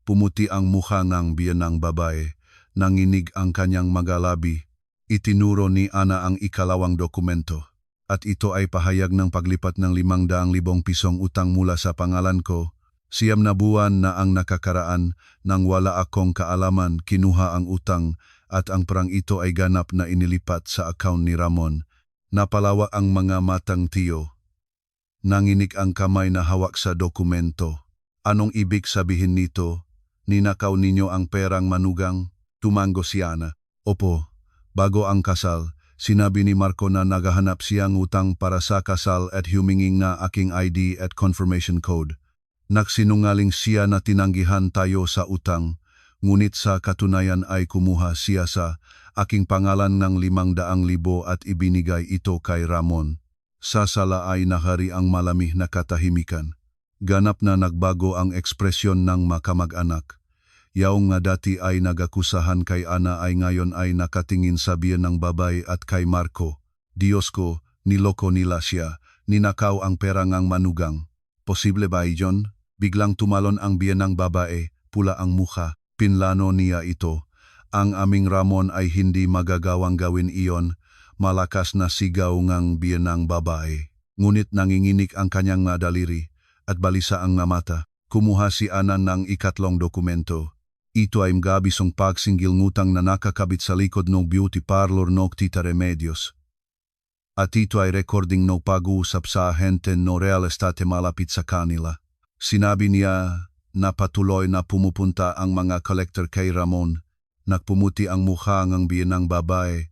Pumuti ang mukha ng biyanang babae, nanginig ang kanyang magalabi. Itinuro ni Ana ang ikalawang dokumento, at ito ay pahayag ng paglipat ng 500,000 pisong utang mula sa pangalan ko. 9 na buwan na ang nakakaraan nang wala akong kaalaman, kinuha ang utang at ang perang ito ay ganap na inilipat sa account ni Ramon. Napalawa ang mga matang tiyo. Nanginig ang kamay na hawak sa dokumento. Anong ibig sabihin nito? Ninakaw ninyo ang perang manugang? Tumango si Ana. Opo, bago ang kasal, sinabi ni Marco na naghahanap siyang utang para sa kasal at humingi na aking ID at confirmation code. Nagsinungaling siya na tinanggihan tayo sa utang, ngunit sa katunayan ay kumuha siya sa aking pangalan ng 500,000 at ibinigay ito kay Ramon. Sa sala ay nahari ang malamig na katahimikan. Ganap na nagbago ang ekspresyon ng makamag-anak. Yaong nga dati ay nagakusahan kay Ana ay ngayon ay nakatingin sa biyan ng babay at kay Marco. Diyos ko, niloko nila siya, ninakaw ang pera ng manugang. Posible ba iyon? Biglang tumalon ang biyan ng babae, pula ang mukha, pinlano niya ito. Ang aming Ramon ay hindi magagawang gawin iyon, malakas na sigaw ng biyan ng babae. Ngunit nanginginig ang kanyang madaliri at balisa ang mata. Kumuha si Ana ng ikatlong dokumento. Ito ay gabisong pagsinggil ngutang na nakakabit sa likod ng beauty parlor ng Tita Remedios. At ito ay recording ng pag-uusap sa ahente no real estate malapit sa kanila. Sinabi niya na patuloy na pumupunta ang mga collector kay Ramon. Nagpumuti ang mukha ng biyanang babae.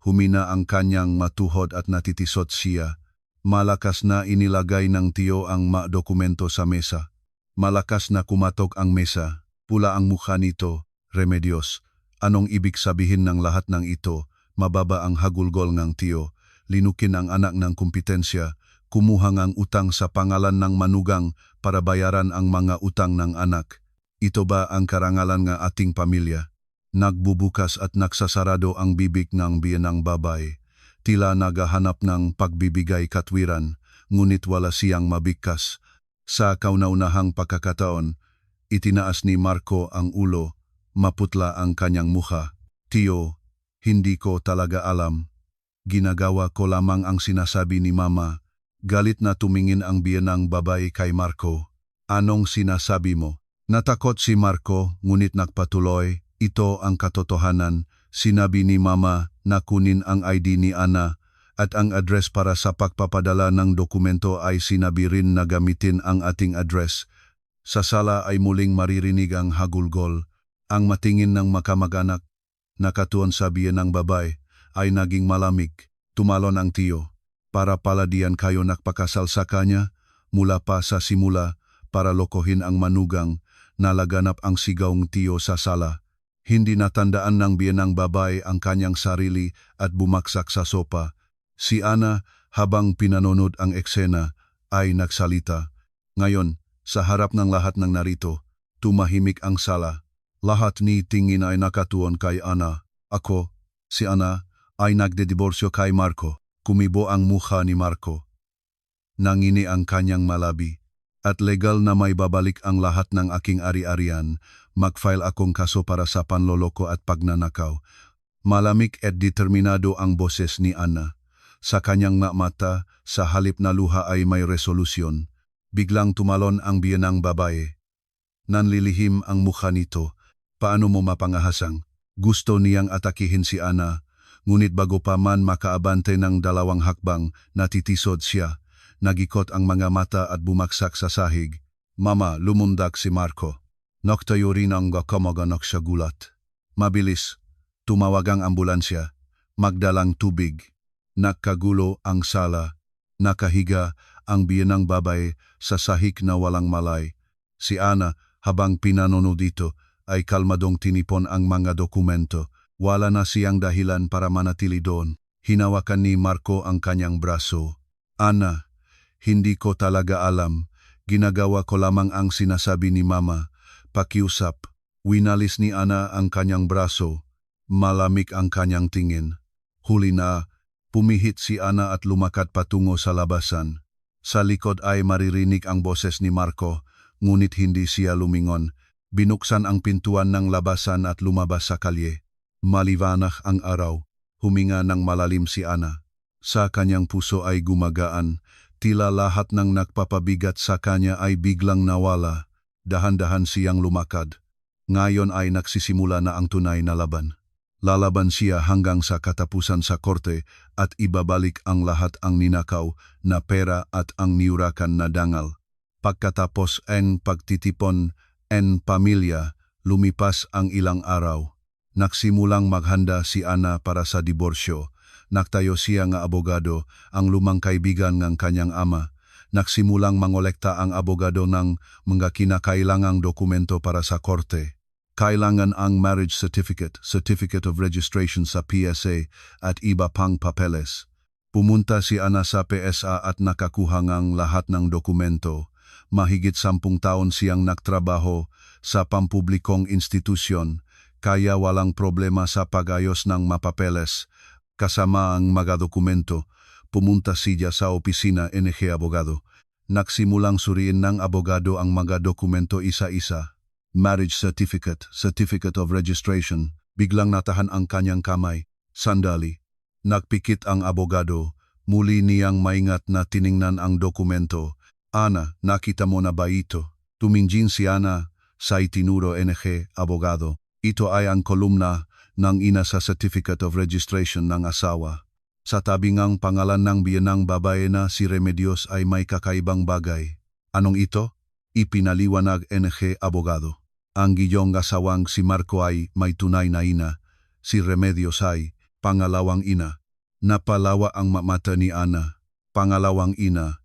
Humina ang kanyang matuhod at natitisot siya. Malakas na inilagay ng tiyo ang dokumento sa mesa. Malakas na kumatok ang mesa. Pula ang mukha nito. Remedios, anong ibig sabihin ng lahat ng ito? Mababa ang hagulgol ng tiyo. Linukin ang anak ng kumpetensya. Kumuha ng utang sa pangalan ng manugang para bayaran ang mga utang ng anak. Ito ba ang karangalan ng ating pamilya? Nagbubukas at nagsasarado ang bibig ng biyanang babae. Tila naghahanap ng pagbibigay katwiran, ngunit wala siyang mabigkas. Sa kauna-unahang pagkakataon, itinaas ni Marco ang ulo, maputla ang kanyang mukha. Tiyo, hindi ko talaga alam. Ginagawa ko lamang ang sinasabi ni Mama. Galit na tumingin ang biyanang babae kay Marco. Anong sinasabi mo? Natakot si Marco, ngunit nagpatuloy. Ito ang katotohanan. Sinabi ni Mama na kunin ang ID ni Ana at ang address para sa pagpapadala ng dokumento ay sinabi rin na gamitin ang ating address. Sa sala ay muling maririnig ang hagulgol. Ang matingin ng makamag-anak, nakatuon sa biyanang babae, ay naging malamig. Tumalon ang tiyo. Para pala diyan kayo nakpakasal sa kanya, mula pa sa simula para lokohin ang manugang, Nalaganap ang sigaw ng tiyo sa sala. Hindi natandaan ng biyenang babae ang kanyang sarili at bumaksak sa sopa. Si Ana, habang pinanonood ang eksena, ay nagsalita. Ngayon, sa harap ng lahat ng narito, tumahimik ang sala. Lahat ni tingin ay nakatuon kay Ana. Ako, si Ana, ay nagdediborsyo kay Marco. Kumibo ang mukha ni Marco. Nangini ang kanyang malabi. At legal na may babalik ang lahat ng aking ari-arian, mag-file akong kaso para sa panloloko at pagnanakaw. Malamig at determinado ang boses ni Ana. Sa kanyang mata, sa halip na luha ay may resolusyon. Biglang tumalon ang biyenang babae. Nanlilihim ang mukha nito. Paano mo mapangahasang? Gusto niyang atakihin si Ana, ngunit bago pa man makaabante ng 2 hakbang, natitisod siya. Nagikot ang mga mata at bumaksak sa sahig. Mama, lumundak si Marco. Noktayo rin ang gakamoganok sa gulat. Mabilis, tumawag ang ambulansya. Magdalang tubig. Nakagulo ang sala. Nakahiga ang biyenang babae sa sahig na walang malay. Si Ana, habang pinanonood dito, ay kalmadong tinipon ang mga dokumento. Wala na siyang dahilan para manatili doon. Hinawakan ni Marco ang kanyang braso. Ana, hindi ko talaga alam. Ginagawa ko lamang ang sinasabi ni Mama. Pakiusap. Winalis ni Ana ang kanyang braso. Malamig ang kanyang tingin. Huli na, pumihit si Ana at lumakad patungo sa labasan. Sa likod ay maririnig ang boses ni Marco, ngunit hindi siya lumingon. Binuksan ang pintuan ng labasan at lumabas sa kalye. Maliwanag ang araw. Huminga ng malalim si Ana. Sa kanyang puso ay gumagaan. Tila lahat ng nagpapabigat sa kanya ay biglang nawala. Dahan-dahan siyang lumakad. Ngayon ay nagsisimula na ang tunay na laban. Lalaban siya hanggang sa katapusan sa korte at ibabalik ang lahat ang ninakaw na pera at ang niurakan na dangal. Pagkatapos ang pagtitipon en pamilya, lumipas ang ilang araw. Nagsimulang maghanda si Ana para sa diborsyo. Nagtayo siya nga abogado, ang lumang kaibigan ng kanyang ama. Nagsimulang mangolekta ang abogado ng mga kinakailangang dokumento para sa korte. Kailangan ang marriage certificate, certificate of registration sa PSA at iba pang papeles. Pumunta si Ana sa PSA at nakakuha ng lahat ng dokumento. Mahigit 10 taon siyang nagtrabaho sa pampublikong institusyon, kaya walang problema sa pagayos ng mapapeles. Kasama ang mga dokumento, pumunta siya sa opisina NG Abogado. Nagsimulang suriin ng abogado ang mga dokumento isa-isa. Marriage certificate, certificate of registration. Biglang natahan ang kanyang kamay. Sandali. Nagpikit ang abogado. Muli niyang maingat na tiningnan ang dokumento. Ana, nakita mo na ba ito? Tuminjin si Ana sa itinuro NG Abogado. Ito ay ang kolumna ng ina sa Certificate of Registration ng asawa. Sa tabi ngang pangalan ng biyenang babae na si Remedios ay may kakaibang bagay. Anong ito? Ipinaliwanag NG Abogado. Ang giyong asawang si Marco ay may tunay na ina. Si Remedios ay pangalawang ina. Napalawa ang mata ni Ana. Pangalawang ina.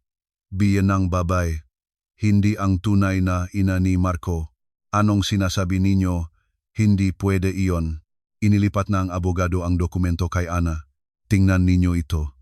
Biyenang babae. Hindi ang tunay na ina ni Marco. Anong sinasabi ninyo? Hindi pwede iyon. Inilipat na ang abogado ang dokumento kay Ana. Tingnan ninyo ito.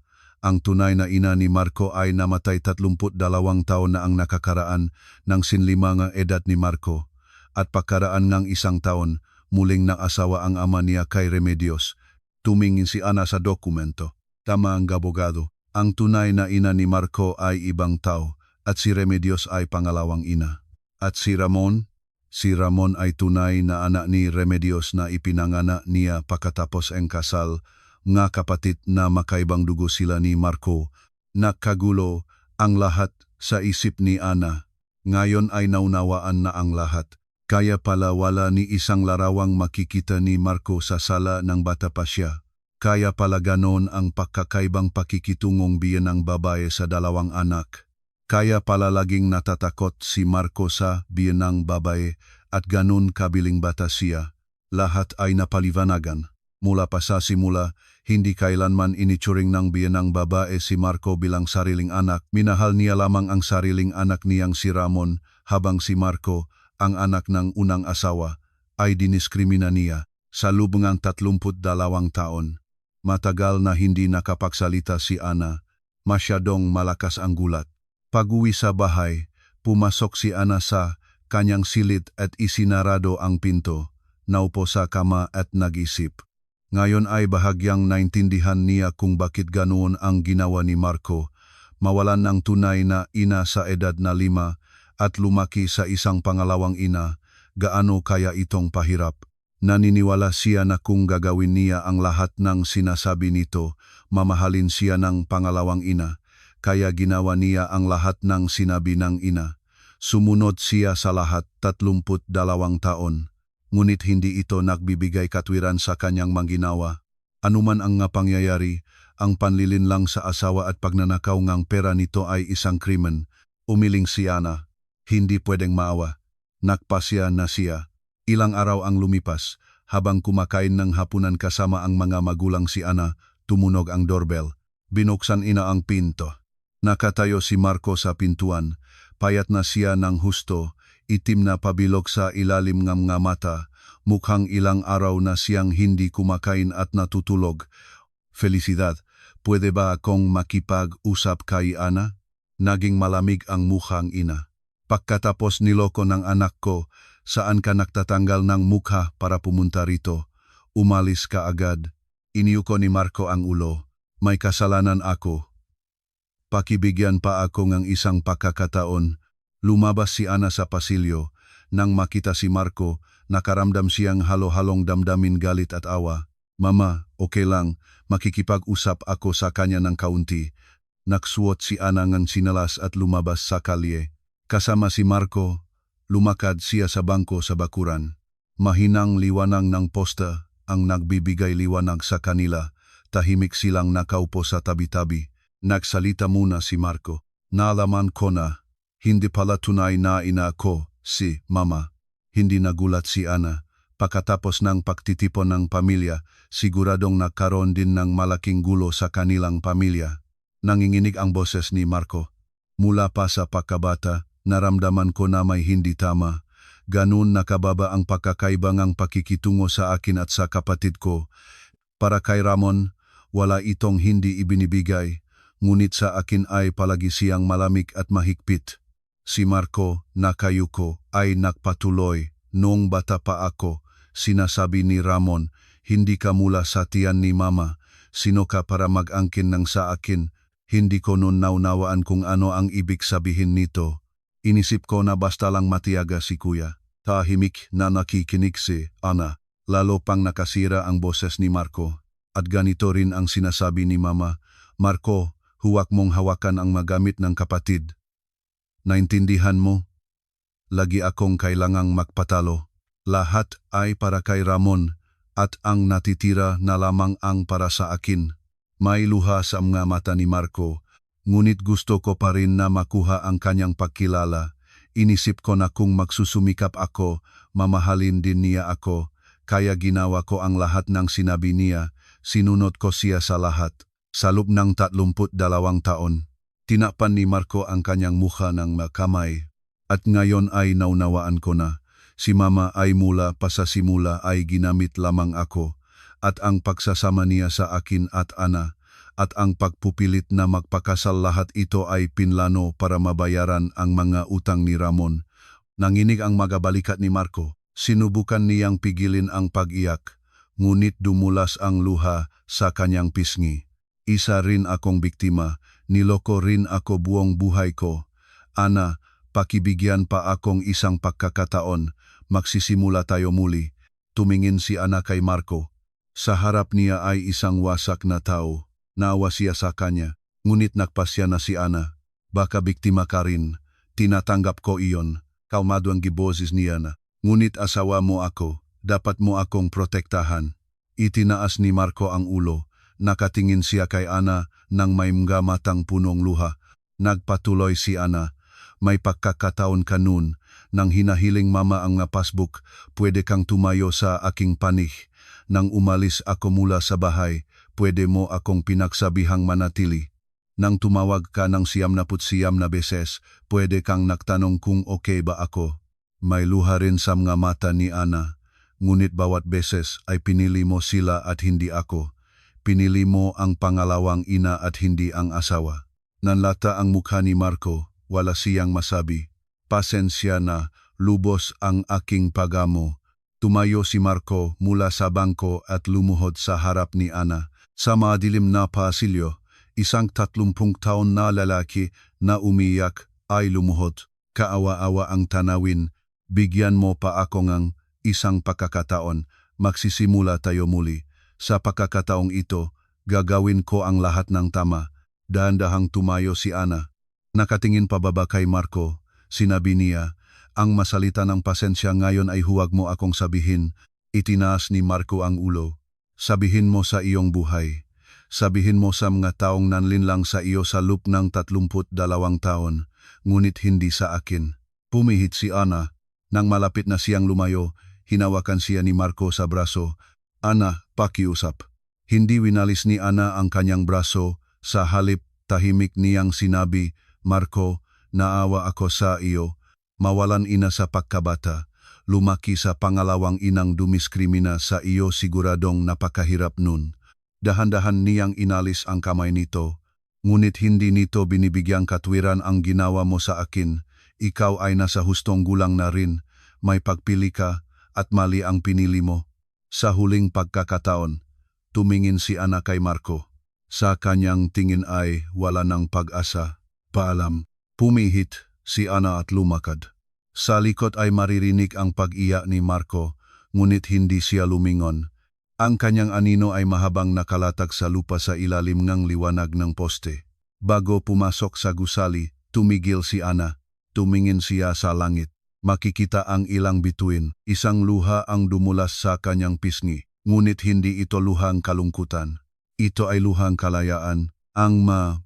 Ang tunay na ina ni Marco ay namatay 32 taon na ang nakakaraan ng sinlimang edad ni Marco. At pagkaraan ng 1 taon, muling naasawa ang ama niya kay Remedios. Tumingin si Ana sa dokumento. Tama ang abogado. Ang tunay na ina ni Marco ay ibang tao at si Remedios ay pangalawang ina. At si Ramon? Si Ramon ay tunay na anak ni Remedios na ipinanganak niya pagkatapos ang kasal, nga kapatid na makaibang dugo sila ni Marco. Nakagulo ang lahat sa isip ni Ana. Ngayon ay naunawaan na ang lahat. Kaya pala wala ni isang larawang makikita ni Marco sa sala ng bata pa siya. Kaya pala ganon ang pagkakaibang pakikitungong biyenang babae sa 2 anak. Kaya pala laging natatakot si Marco sa biyenang babae at ganun kabiling bata siya. Lahat ay napaliwanagan. Mula pa sa simula, hindi kailanman inituring ng biyenang babae si Marco bilang sariling anak. Minahal niya lamang ang sariling anak niyang si Ramon, habang si Marco ang anak ng unang asawa, ay diniskrimina niya sa loob ng 32 taon. Matagal na hindi nakapagsalita si Ana, masyadong malakas ang gulat. Pag-uwi sa bahay, pumasok si Ana sa kanyang silid at isinarado ang pinto. Naupo sa kama at nag-isip. Ngayon ay bahagyang naintindihan niya kung bakit ganoon ang ginawa ni Marco. Mawalan ng tunay na ina sa edad na 5 at lumaki sa isang pangalawang ina, gaano kaya itong pahirap. Naniniwala siya na kung gagawin niya ang lahat ng sinasabi nito, mamahalin siya ng pangalawang ina, kaya ginawa niya ang lahat ng sinabi ng ina. Sumunod siya sa lahat 32 taon. Ngunit hindi ito nagbibigay katwiran sa kanyang mangginawa. Anuman ang nga pangyayari, ang panlilinlang sa asawa at pagnanakaw ngang pera nito ay isang krimen. Umiling si Ana. Hindi pwedeng maawa. Nakpasya na siya. Ilang araw ang lumipas. Habang kumakain ng hapunan kasama ang mga magulang si Ana, tumunog ang doorbell. Binuksan ina ang pinto. Nakatayo si Marco sa pintuan. Payat na siya ng husto. Itim na pabilog sa ilalim ng mga mata, mukhang ilang araw na siyang hindi kumakain at natutulog. Felicidad, pwede ba akong makipag-usap kay Ana? Naging malamig ang mukhang ina. Pagkatapos niloko ng anak ko, saan ka nagtatanggal ng mukha para pumunta rito? Umalis ka agad. Iniyuko ni Marco ang ulo. May kasalanan ako. Pakibigyan pa ako ng isang pagkakataon. Lumabas si Ana sa pasilyo. Nang makita si Marco, nakaramdam siyang halo-halong damdamin galit at awa. Mama, okay lang, makikipag-usap ako sa kanya ng kaunti. Naksuot si Ana ng sinalas at lumabas sa kalye. Kasama si Marco, lumakad siya sa bangko sa bakuran. Mahinang liwanag ng posta ang nagbibigay liwanag sa kanila. Tahimik silang nakaupo sa tabi-tabi. Nagsalita muna si Marco. Naalaman ko na. Hindi pala tunay na ina ko, si Mama. Hindi nagulat si Ana. Pagkatapos ng pagtitipon ng pamilya, siguradong nagkaroon din ng malaking gulo sa kanilang pamilya. Nanginginig ang boses ni Marco. Mula pa sa pagkabata, naramdaman ko na may hindi tama. Ganun nakababa ang pagkakaibang pakikitungo sa akin at sa kapatid ko. Para kay Ramon, wala itong hindi ibinibigay, ngunit sa akin ay palagi siyang malamig at mahigpit. Si Marco, nakayuko, ay nagpatuloy. Noong bata pa ako, sinasabi ni Ramon, hindi ka mula sa tiyan ni Mama. Sino ka para mag-angkin ng sa akin? Hindi ko noon naunawaan kung ano ang ibig sabihin nito. Inisip ko na basta lang matiyaga si Kuya. Tahimik na nakikinig si Ana. Lalo pang nakasira ang boses ni Marco. At ganito rin ang sinasabi ni Mama, Marco, huwag mong hawakan ang magamit ng kapatid. Naintindihan mo? Lagi akong kailangang magpatalo. Lahat ay para kay Ramon at ang natitira na lamang ang para sa akin. May luha sa mga mata ni Marco, ngunit gusto ko pa rin na makuha ang kanyang pagkilala. Inisip ko na kung magsusumikap ako, mamahalin din niya ako, kaya ginawa ko ang lahat ng sinabi niya, sinunod ko siya sa lahat. Sa loob ng 32 taon. Tinapan ni Marco ang kanyang mukha ng makamay. At ngayon ay naunawaan ko na, si Mama ay mula pa sa simula ay ginamit lamang ako, at ang pagsasama niya sa akin at Ana, at ang pagpupilit na magpakasal lahat ito ay pinlano para mabayaran ang mga utang ni Ramon. Nanginig ang magabalikat ni Marco. Sinubukan niyang pigilin ang pag-iyak, ngunit dumulas ang luha sa kanyang pisngi. Isa rin akong biktima. Niloko rin ako buong buhay ko. Ana, pakibigyan pa akong isang pagkakataon, magsisimula tayo muli. Tumingin si Ana kay Marco. Sa harap niya ay isang wasak na tao. Naawa siya sa kanya, ngunit nagpasya na si Ana. Baka biktima ka rin. Tinatanggap ko iyon. Kalmado ang giboses niya na. Ngunit asawa mo ako, dapat mo akong protektahan. Itinaas ni Marco ang ulo. Nakatingin siya kay Ana nang may mga matang punong luha. Nagpatuloy si Ana. May pagkakataon ka nun, nang hinahiling Mama ang passbook, pwede kang tumayo sa aking panig. Nang umalis ako mula sa bahay, pwede mo akong pinagsabihang manatili. Nang tumawag ka ng 99 na beses, pwede kang nagtanong kung okay ba ako. May luha rin sa mga mata ni Ana, ngunit bawat beses ay pinili mo sila at hindi ako. Pinili mo ang pangalawang ina at hindi ang asawa. Nanlata ang mukha ni Marco, wala siyang masabi. Pasensya na, lubos ang aking pagamo. Tumayo si Marco mula sa bangko at lumuhod sa harap ni Ana. Sa madilim na pasilyo, isang 30 taon na lalaki na umiyak ay lumuhod. Kaawa-awa ang tanawin, bigyan mo pa ako ng isang pagkakataon, magsisimula tayo muli. Sa pagkakataong ito, gagawin ko ang lahat ng tama. Dahan-dahang tumayo si Ana. Nakatingin pababa kay Marco, sinabi niya, ang masalita ng pasensya ngayon ay huwag mo akong sabihin. Itinaas ni Marco ang ulo. Sabihin mo sa iyong buhay. Sabihin mo sa mga taong nanlinlang sa iyo sa loob ng 32 taon, ngunit hindi sa akin. Pumihit si Ana. Nang malapit na siyang lumayo, hinawakan siya ni Marco sa braso. Ana, pakiusap. Hindi winalis ni Ana ang kanyang braso, sa halip tahimik niyang sinabi, Marco, naawa ako sa iyo. Mawalan ina sa pagkabata, lumaki sa pangalawang inang dumiskrimina sa iyo siguradong napakahirap nun. Dahan-dahan niyang inalis ang kamay nito, ngunit hindi nito binibigyang katwiran ang ginawa mo sa akin. Ikaw ay nasa hustong gulang na rin, may pagpili ka at mali ang pinili mo. Sa huling pagkakataon, tumingin si Ana kay Marco. Sa kanyang tingin ay wala ng pag-asa. Paalam. Pumihit si Ana at lumakad. Sa likod ay maririnig ang pag-iyak ni Marco, ngunit hindi siya lumingon. Ang kanyang anino ay mahabang nakalatag sa lupa sa ilalim ng liwanag ng poste. Bago pumasok sa gusali, tumigil si Ana. Tumingin siya sa langit. Makikita ang ilang bituin, isang luha ang dumulas sa kanyang pisngi, ngunit hindi ito luhang kalungkutan. Ito ay luhang kalayaan, ang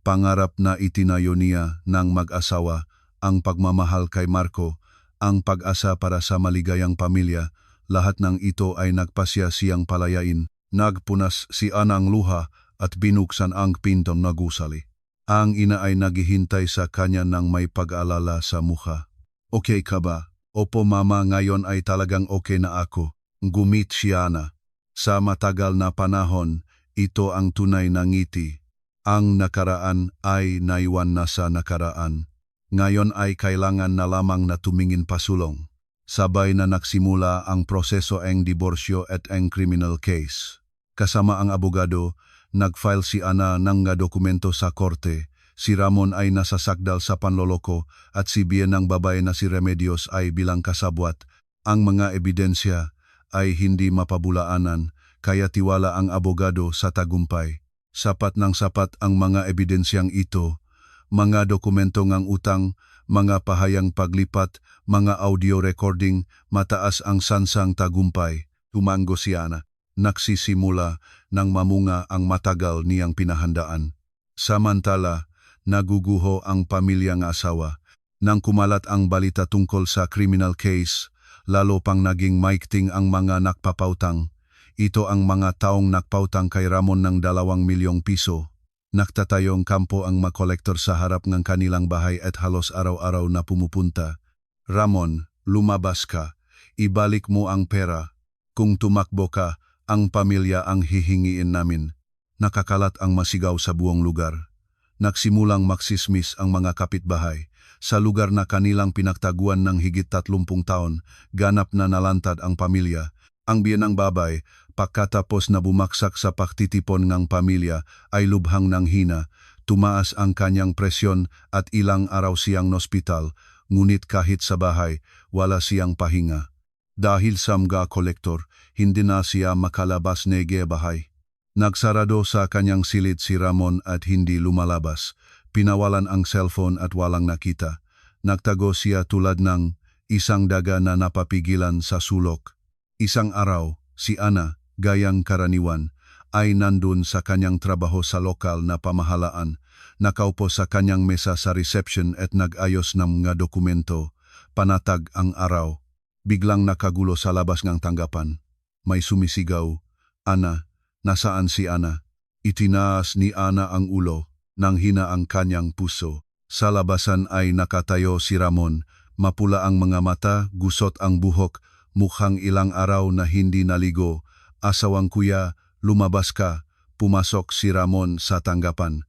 pangarap na itinayo niya ng mag-asawa, ang pagmamahal kay Marco, ang pag-asa para sa maligayang pamilya, lahat ng ito ay nagpasya siyang palayain. Nagpunas si Ana ang luha at binuksan ang pintong na gusali. Ang ina ay naghihintay sa kanya ng may pag-alala sa mukha. Okay ka ba? Opo mama, ngayon ay talagang okay na ako. Gumit siya na. Sa matagal na panahon, ito ang tunay na ngiti. Ang nakaraan ay naiwan na sa nakaraan. Ngayon ay kailangan na lamang na tumingin pasulong. Sabay na nagsimula ang proseso ng diborsyo at ang criminal case. Kasama ang abogado, nag-file si Ana ng dokumento sa korte. Si Ramon ay nasasakdal sa panloloko at si biyen ng babae na si Remedios ay bilang kasabwat. Ang mga ebidensya ay hindi mapabulaanan, kaya tiwala ang abogado sa tagumpay. Sapat ng sapat ang mga ebidensyang ito, mga dokumento ng utang, mga pahayang paglipat, mga audio recording, mataas ang sansang tagumpay. Tumango si Ana. Nagsisimula nang mamunga ang matagal niyang pinahandaan. Samantala, naguguho ang pamilyang asawa. Nang kumalat ang balita tungkol sa criminal case, lalo pang naging maikting ang mga nakpapautang. Ito ang mga taong nakpautang kay Ramon ng 2 milyong piso. Nagtatayong kampo ang mga kolektor sa harap ng kanilang bahay at halos araw-araw na pumupunta. Ramon, lumabas ka. Ibalik mo ang pera. Kung tumakbo ka, ang pamilya ang hihingiin namin. Nakakalat ang masigaw sa buong lugar. Nagsimulang maksismis ang mga kapitbahay. Sa lugar na kanilang pinagtaguan ng higit 30 taon, ganap na nalantad ang pamilya. Ang biyenang babay, pagkatapos na bumaksak sa pagtitipon ng pamilya, ay lubhang nang hina. Tumaas ang kanyang presyon at ilang araw siyang nospital, ngunit kahit sa bahay, wala siyang pahinga. Dahil sa mga kolektor, hindi na siya makalabas ng bahay. Nagsarado sa kanyang silid si Ramon at hindi lumalabas. Pinawalan ang cellphone at walang nakita. Nagtago siya tulad ng isang daga na napapigilan sa sulok. Isang araw, si Ana, gayang karaniwan, ay nandun sa kanyang trabaho sa lokal na pamahalaan. Nakaupo sa kanyang mesa sa reception at nag-ayos ng mga dokumento. Panatag ang araw. Biglang nakagulo sa labas ng tanggapan. May sumisigaw, Ana. Nasaan si Ana? Itinaas ni Ana ang ulo, nang hina ang kanyang puso. Sa labasan ay nakatayo si Ramon, Mapula ang mga mata, gusot ang buhok, mukhang ilang araw na hindi naligo. Asawang kuya, lumabas ka. Pumasok si Ramon sa tanggapan.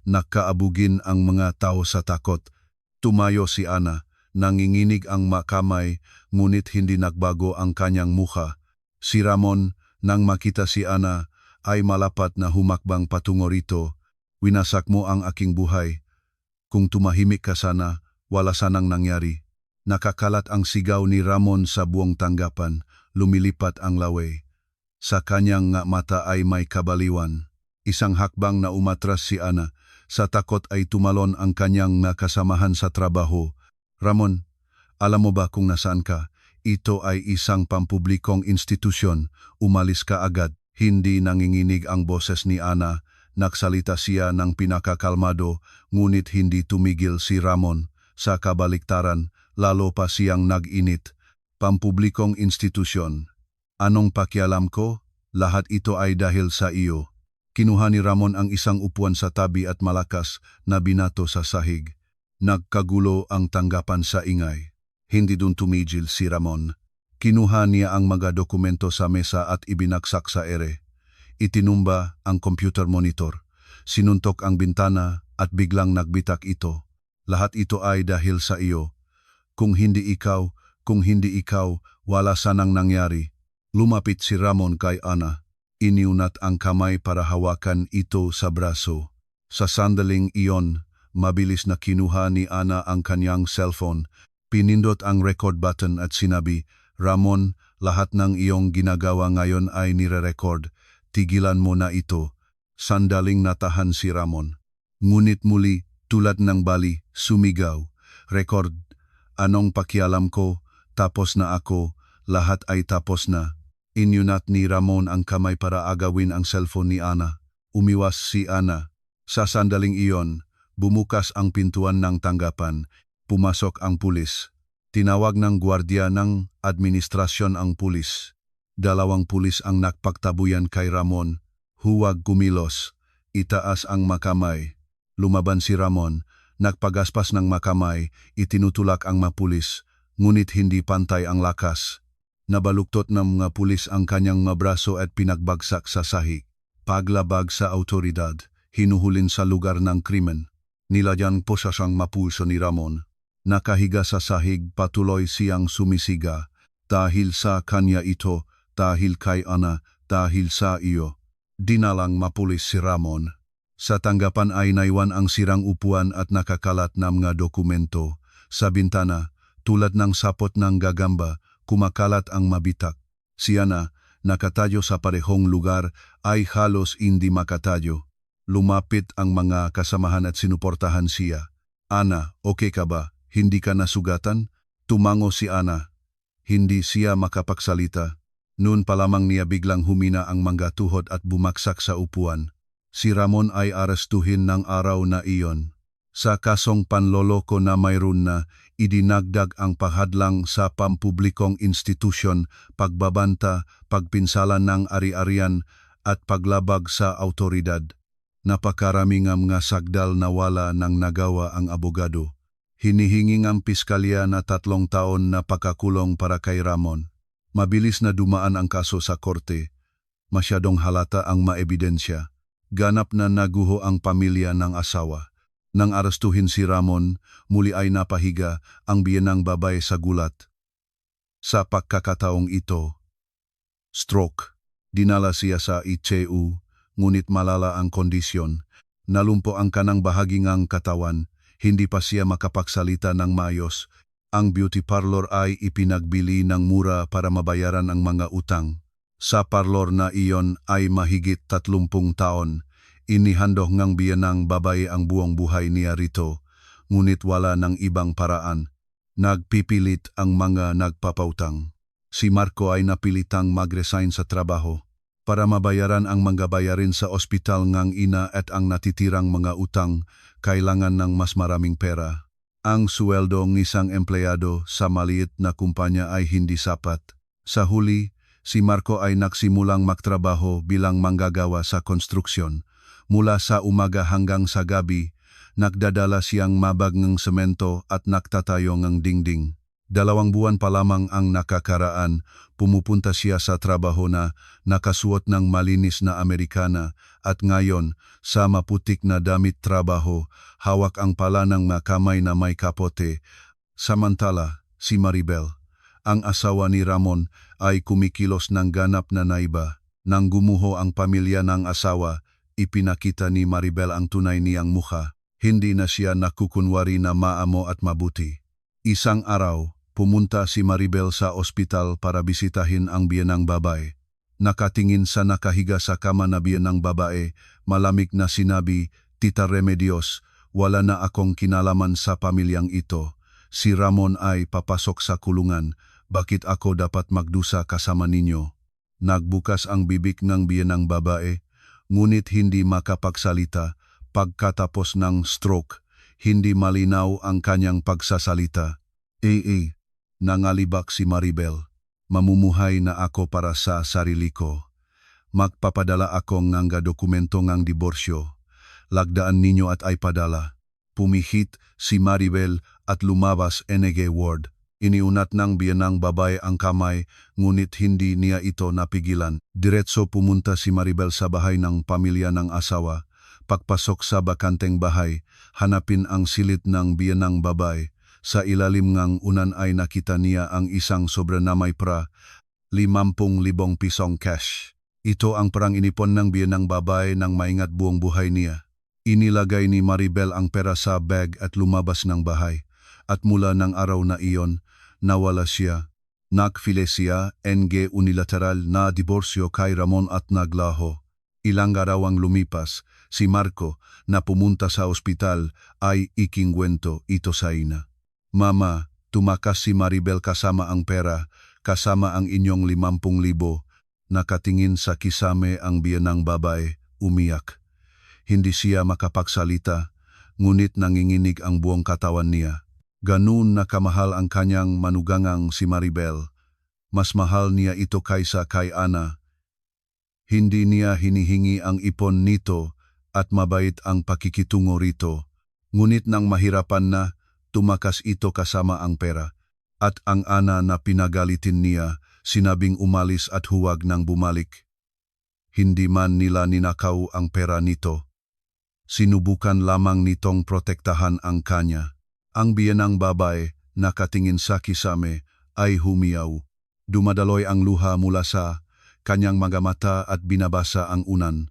Nakaabugin ang mga tao sa takot. Tumayo si Ana. Nanginginig ang makamay, ngunit hindi nagbago ang kanyang mukha. Si Ramon, nang makita si Ana, ay malapat na humakbang patungo rito. Winasak mo ang aking buhay. Kung tumahimik ka sana, wala sanang nangyari. Nakakalat ang sigaw ni Ramon sa buong tanggapan, lumilipat ang laway. Sa kanyang nga mata ay may kabaliwan. Isang hakbang na umatras si Ana. Sa takot ay tumalon ang kanyang nakasamahan sa trabaho. Ramon, alam mo ba kung nasaan ka? Ito ay isang pampublikong institusyon. Umalis ka agad. Hindi nanginginig ang boses ni Ana. Nagsalita siya ng pinakakalmado, ngunit hindi tumigil si Ramon. Sa kabaliktaran, lalo pa siyang nag-init. Pampublikong institusyon. Anong pakialam ko? Lahat ito ay dahil sa iyo. Kinuha ni Ramon ang isang upuan sa tabi at malakas na binato sa sahig. Nagkagulo ang tanggapan sa ingay. Hindi dun tumigil si Ramon. Kinuha niya ang mga dokumento sa mesa at ibinagsak sa ere. Itinumba ang computer monitor. Sinuntok ang bintana at biglang nagbitak ito. Lahat ito ay dahil sa iyo. Kung hindi ikaw, wala sanang nangyari. Lumapit si Ramon kay Ana. Iniunat ang kamay para hawakan ito sa braso. Sa sandaling iyon, mabilis na kinuha ni Ana ang kanyang cellphone. Pinindot ang record button at sinabi, Ramon, lahat ng iyong ginagawa ngayon ay nire-record. Tigilan mo na ito. Sandaling natahan si Ramon. Ngunit muli, tulad ng bali, sumigaw. Record. Anong pakialam ko? Tapos na ako. Lahat ay tapos na. Inyunat ni Ramon ang kamay para agawin ang cellphone ni Ana. Umiwas si Ana. Sa sandaling iyon, bumukas ang pintuan ng tanggapan. Pumasok ang pulis. Tinawag ng gwardiya ng administrasyon ang pulis. 2 pulis ang nakpagtabuyan kay Ramon. Huwag kumilos. Itaas ang makamay. Lumaban si Ramon. Nagpagaspas ng makamay. Itinutulak ang mapulis. Ngunit hindi pantay ang lakas. Nabaluktot ng mga pulis ang kanyang mga braso at pinagbagsak sa sahig. Paglabag sa autoridad, hinuhulin sa lugar ng krimen. Niladyang posasang mapulso ni Ramon. Nakahiga sa sahig, patuloy siyang sumisiga. Dahil sa kanya ito, dahil kay Ana, dahil sa iyo. Dinalang mapulis si Ramon. Sa tanggapan ay naiwan ang sirang upuan at nakakalat na mga dokumento. Sa bintana, tulad ng sapot ng gagamba, kumakalat ang mabitak. Si Ana, nakatayo sa parehong lugar, ay halos hindi makatayo. Lumapit ang mga kasamahan at sinuportahan siya. Ana, okay ka ba? Hindi ka nasugatan? Tumango si Ana. Hindi siya makapagsalita. Noon pa lamang niya biglang humina ang mga tuhod at bumaksak sa upuan. Si Ramon ay arestuhin ng araw na iyon. Sa kasong panloloko na mayroon na, idinagdag ang paghadlang sa pampublikong institusyon, pagbabanta, pagpinsala ng ari-arian at paglabag sa autoridad. Napakaraming mga sagdal na wala nang nagawa ang abogado. Hinihingi ang piskalya na 3 taon na pakakulong para kay Ramon. Mabilis na dumaan ang kaso sa korte. Masyadong halata ang maebidensya. Ganap na naguho ang pamilya ng asawa. Nang arestuhin si Ramon, muli ay napahiga ang biyenang babae sa gulat. Sa pagkakataong ito, stroke. Dinala siya sa ICU, ngunit malala ang kondisyon. Nalumpo ang kanang bahagi ng katawan, hindi pa siya makapagsalita ng maayos. Ang beauty parlor ay ipinagbili ng mura para mabayaran ang mga utang. Sa parlor na iyon ay mahigit 30 taon. Inihandog ng biyanang babae ang buong buhay niya rito, ngunit wala ng ibang paraan. Nagpipilit ang mga nagpapautang. Si Marco ay napilitang mag-resign sa trabaho para mabayaran ang mga bayarin sa ospital ng ina at ang natitirang mga utang. Kailangan ng mas maraming pera. Ang sweldo ng isang empleyado sa maliit na kumpanya ay hindi sapat. Sa huli, si Marco ay nagsimulang magtrabaho bilang manggagawa sa konstruksyon. Mula sa umaga hanggang sa gabi, Nagdadala siyang mabag ng semento at nagtatayo ng dingding. 2 buwan pa lamang ang nakakaraan, pumupunta siya sa trabaho na nakasuot ng malinis na Amerikana at ngayon, sa maputik na damit trabaho, hawak ang pala ng makamay na may kapote. Samantala, si Maribel, ang asawa ni Ramon, ay kumikilos ng ganap na naiba. Nang gumuho ang pamilya ng asawa, ipinakita ni Maribel ang tunay niyang mukha. Hindi na siya nakukunwari na maamo at mabuti. Isang araw, pumunta si Maribel sa ospital para bisitahin ang biyenang babae. Nakatingin sa nakahiga sa kama na biyenang babae, malamig na sinabi, "Tita Remedios, wala na akong kinalaman sa pamilyang ito. Si Ramon ay papasok sa kulungan. Bakit ako dapat magdusa kasama ninyo?" Nagbukas ang bibig ng biyenang babae, ngunit hindi makapagsalita. Pagkatapos ng stroke, hindi malinaw ang kanyang pagsasalita. Nangalibak si Maribel. "Mamumuhay na ako para sa sarili ko. Magpapadala ako ng dokumento ng diborsyo. Lagdaan ninyo at ay padala." Pumihit si Maribel at lumabas NG ward. Iniunat ng biyenang babae ang kamay, ngunit hindi niya ito napigilan. Diretso pumunta si Maribel sa bahay ng pamilya ng asawa. Pagpasok sa bakanteng bahay, hanapin ang silid ng biyenang babae. Sa ilalim ng unan ay nakita niya ang isang sobra na may 50,000 pisong cash. Ito ang perang inipon ng biyenang babae nang maingat buong buhay niya. Inilagay ni Maribel ang pera sa bag at lumabas ng bahay. At mula ng araw na iyon, nawala siya. Nagfile siya ng unilateral na diborsyo kay Ramon at naglaho. Ilang araw ang lumipas, si Marco na pumunta sa ospital ay ikingwento ito sa ina. "Mama, tumakas si Maribel kasama ang pera, kasama ang inyong 50,000. Nakatingin sa kisame ang biyenang babae, umiyak. Hindi siya makapagsalita, ngunit nanginginig ang buong katawan niya. Ganun na kamahal ang kanyang manugangang si Maribel. Mas mahal niya ito kaysa kay Ana. Hindi niya hinihingi ang ipon nito at mabait ang pakikitungo rito. Ngunit nang mahirapan na, tumakas ito kasama ang pera. At ang Ana na pinagalitin niya, sinabing umalis at huwag nang bumalik. Hindi man nila ninakaw ang pera nito. Sinubukan lamang nitong protektahan ang kanya. Ang biyenang babae, nakatingin sa kisame, ay humiyaw. Dumadaloy ang luha mula sa kanyang mga mata at binabasa ang unan.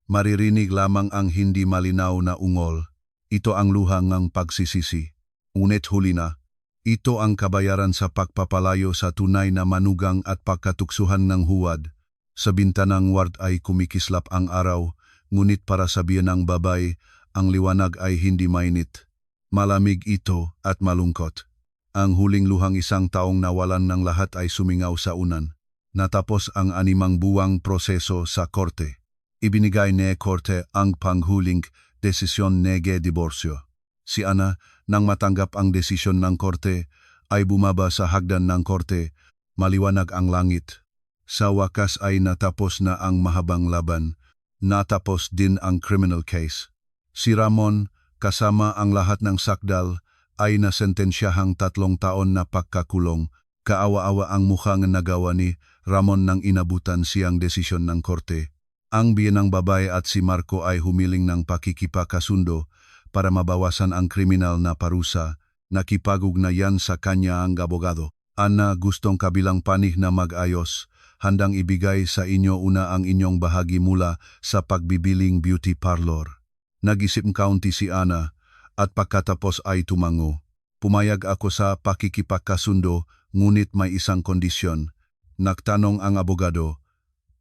Maririnig lamang ang hindi malinaw na ungol. Ito ang luha ng pagsisisi. Ngunit huli na, ito ang kabayaran sa pagpapalayo sa tunay na manugang at pagkatuksuhan ng huwad. Sa bintanang ward ay kumikislap ang araw, ngunit para sa biyenang babae, ang liwanag ay hindi mainit. Malamig ito at malungkot. Ang huling luhang isang taong nawalan ng lahat ay sumingaw sa unan. Natapos ang 6 buwang proseso sa korte. Ibinigay ni korte ang panghuling desisyon nege diborsyo. Si Ana, nang matanggap ang desisyon ng korte, ay bumaba sa hagdan ng korte, maliwanag ang langit. Sa wakas ay natapos na ang mahabang laban. Natapos din ang criminal case. Si Ramon, kasama ang lahat ng sakdal, ay nasentensyahang 3 taon na pagkakulong. Kaawa-awa ang mukhang nagawa ni Ramon nang inabutan siyang desisyon ng korte. Ang biyenang babae at si Marco ay humiling ng pakikipagkasundo para mabawasan ang kriminal na parusa. Nakipag-ugnayan sa kanya ang abogado. "Ana, gustong kabilang panig na mag-ayos. Handang ibigay sa inyo una ang inyong bahagi mula sa pagbibiling beauty parlor." Nag-isip kaunti si Ana at pagkatapos ay tumango. "Pumayag ako sa pakikipagkasundo, ngunit may isang kondisyon." Nagtanong ang abogado,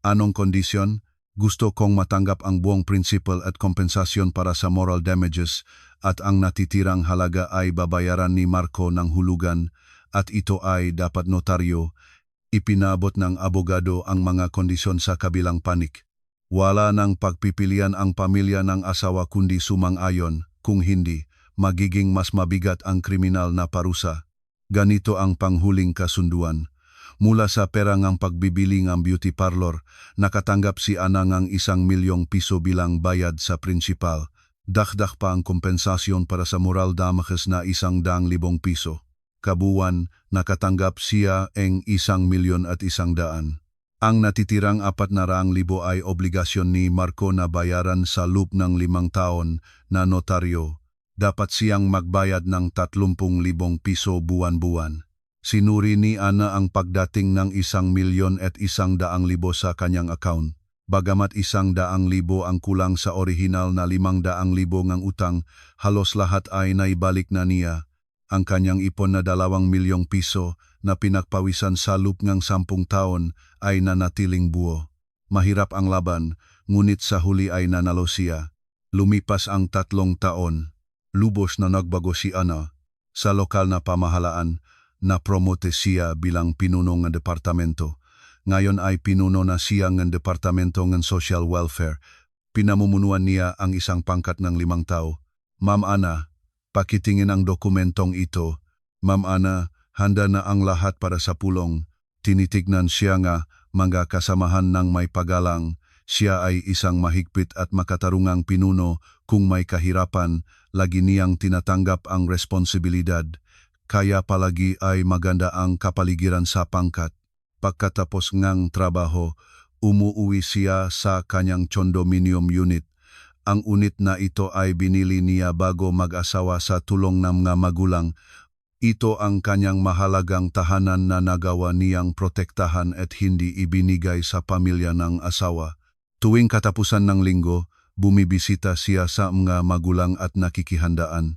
"Anong kondisyon?" "Gusto kong matanggap ang buong principal at kompensasyon para sa moral damages at ang natitirang halaga ay babayaran ni Marco ng hulugan at ito ay dapat notaryo." Ipinabot ng abogado ang mga kondisyon sa kabilang panig. Wala nang pagpipilian ang pamilya ng asawa kundi sumang-ayon, kung hindi, magiging mas mabigat ang kriminal na parusa. Ganito ang panghuling kasunduan. Mula sa pera ng pagbibili ng beauty parlor, nakatanggap si Ana ng 1 milyong piso bilang bayad sa prinsipal. Dagdag pa ang kompensasyon para sa moral damages na 100,000 piso. Kabuuan, nakatanggap siya ng 1,100,000. Ang natitirang 400,000 ay obligasyon ni Marco na bayaran sa loob ng 5 taon na notaryo. Dapat siyang magbayad ng 30,000 piso buwan-buwan. Sinuri ni Ana ang pagdating ng 1,100,000 sa kanyang account. Bagamat 100,000 ang kulang sa orihinal na 500,000 ngang utang, halos lahat ay naibalik na niya. Ang kanyang ipon na 2,000,000 piso na pinagpawisan sa loob ng 10 taon ay nanatiling buo. Mahirap ang laban, ngunit sa huli ay nanalo siya. Lumipas ang 3 taon. Lubos na nagbago si Ana. Sa lokal na pamahalaan, na-promote siya bilang pinuno ng departamento. Ngayon ay pinuno na siya ng Departamento ng Social Welfare. Pinamumunuan niya ang isang pangkat ng 5 tao. Ma'am Ana, pakitingin ang dokumentong ito. Ma'am Ana, handa na ang lahat para sa pulong. Tinitignan siya nga mga kasamahan ng may pagalang. Siya ay isang mahigpit at makatarungang pinuno. Kung may kahirapan, lagi niyang tinatanggap ang responsibilidad. Kaya palagi ay maganda ang kapaligiran sa pangkat. Pagkatapos ngang trabaho, umuwi siya sa kanyang condominium unit. Ang unit na ito ay binili niya bago mag-asawa sa tulong ng mga magulang. Ito ang kanyang mahalagang tahanan na nagawa niyang protektahan at hindi ibinigay sa pamilya ng asawa. Tuwing katapusan ng linggo, bumibisita siya sa mga magulang at nakikihandaan.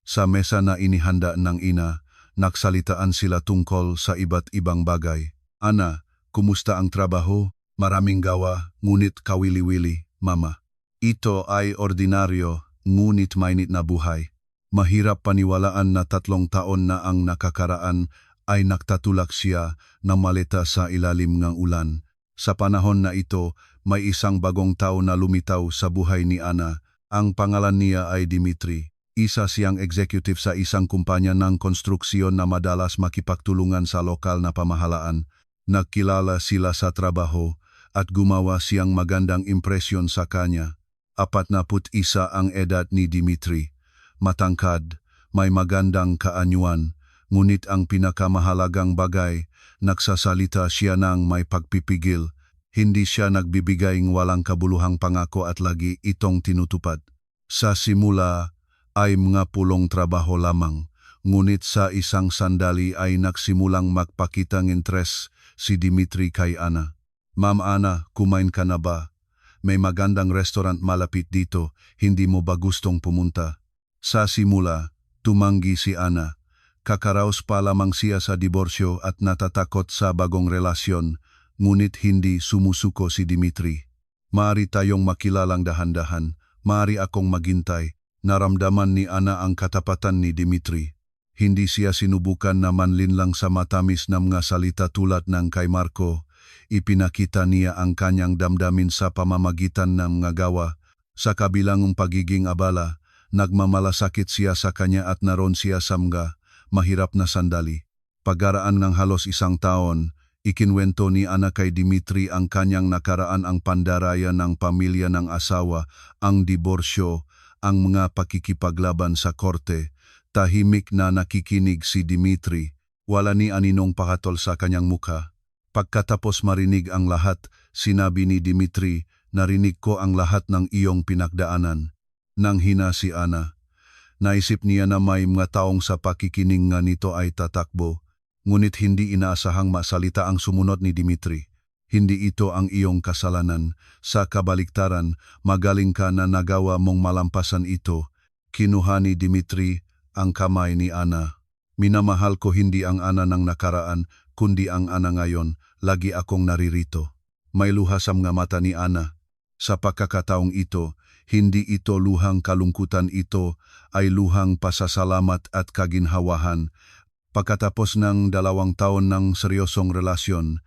Sa mesa na inihanda ng ina, nagsalitaan sila tungkol sa iba't ibang bagay. Ana, kumusta ang trabaho? Maraming gawa, ngunit kawili-wili, mama. Ito ay ordinaryo, ngunit mainit na buhay. Mahirap paniwalaan na 3 taon na ang nakakaraan ay nagtatulak siya ng maleta sa ilalim ng ulan. Sa panahon na ito, may isang bagong tao na lumitaw sa buhay ni Ana. Ang pangalan niya ay Dimitri. Isa siyang executive sa isang kumpanya ng konstruksyon na madalas makipagtulungan sa lokal na pamahalaan. Nagkilala sila sa trabaho at gumawa siyang magandang impresyon sa kanya. 41 ang edad ni Dimitri. Matangkad, may magandang kaanyuan, ngunit ang pinakamahalagang bagay, nagsasalita siya ng may pagpipigil. Hindi siya nagbibigay ng walang kabuluhang pangako at lagi itong tinutupad. Sa simula ay mga pulong trabaho lamang, ngunit sa isang sandali ay nagsimulang magpakitang interes si Dimitri kay Ana. Ma'am Ana, kumain ka na ba? May magandang restaurant malapit dito, hindi mo ba gustong pumunta? Sa simula, tumanggi si Ana. Kakaraos pa lamang siya sa diborsyo at natatakot sa bagong relasyon, ngunit hindi sumusuko si Dimitri. Maari tayong makilalang dahan-dahan, maari akong maghintay. Naramdaman ni Ana ang katapatan ni Dimitri. Hindi siya sinubukan na manlinlang sa matamis na mga salita tulad ng kay Marco. Ipinakita niya ang kanyang damdamin sa pamamagitan ng mga gawa. Sa kabilang pagiging abala, nagmamalasakit siya sa kanya at naroon siya sa mga mahirap na sandali. Pagkaraan ng halos 1 taon, ikinwento ni Ana kay Dimitri ang kanyang nakaraan, ang pandaraya ng pamilya ng asawa, ang diborsyo, ang mga pakikipaglaban sa korte. Tahimik na nakikinig si Dimitri, wala ni aninong pakatol sa kanyang mukha. Pagkatapos marinig ang lahat, sinabi ni Dimitri, narinig ko ang lahat ng iyong pinagdaanan. Nang hina si Ana, naisip niya na may mga taong sa pakikinig nga nito ay tatakbo, ngunit hindi inaasahang masalita ang sumunod ni Dimitri. Hindi ito ang iyong kasalanan, sa kabaliktaran, magaling ka na nagawa mong malampasan ito. Kinuha ni Dimitri ang kamay ni Ana. Minamahal ko hindi ang Ana ng nakaraan, kundi ang Ana ngayon. Lagi akong naririto. May luha sa mga mata ni Ana. Sa pagkakataong ito, hindi ito luhang kalungkutan, ito ay luhang pasasalamat at kaginhawahan. Pagkatapos ng 2 taon ng seryosong relasyon,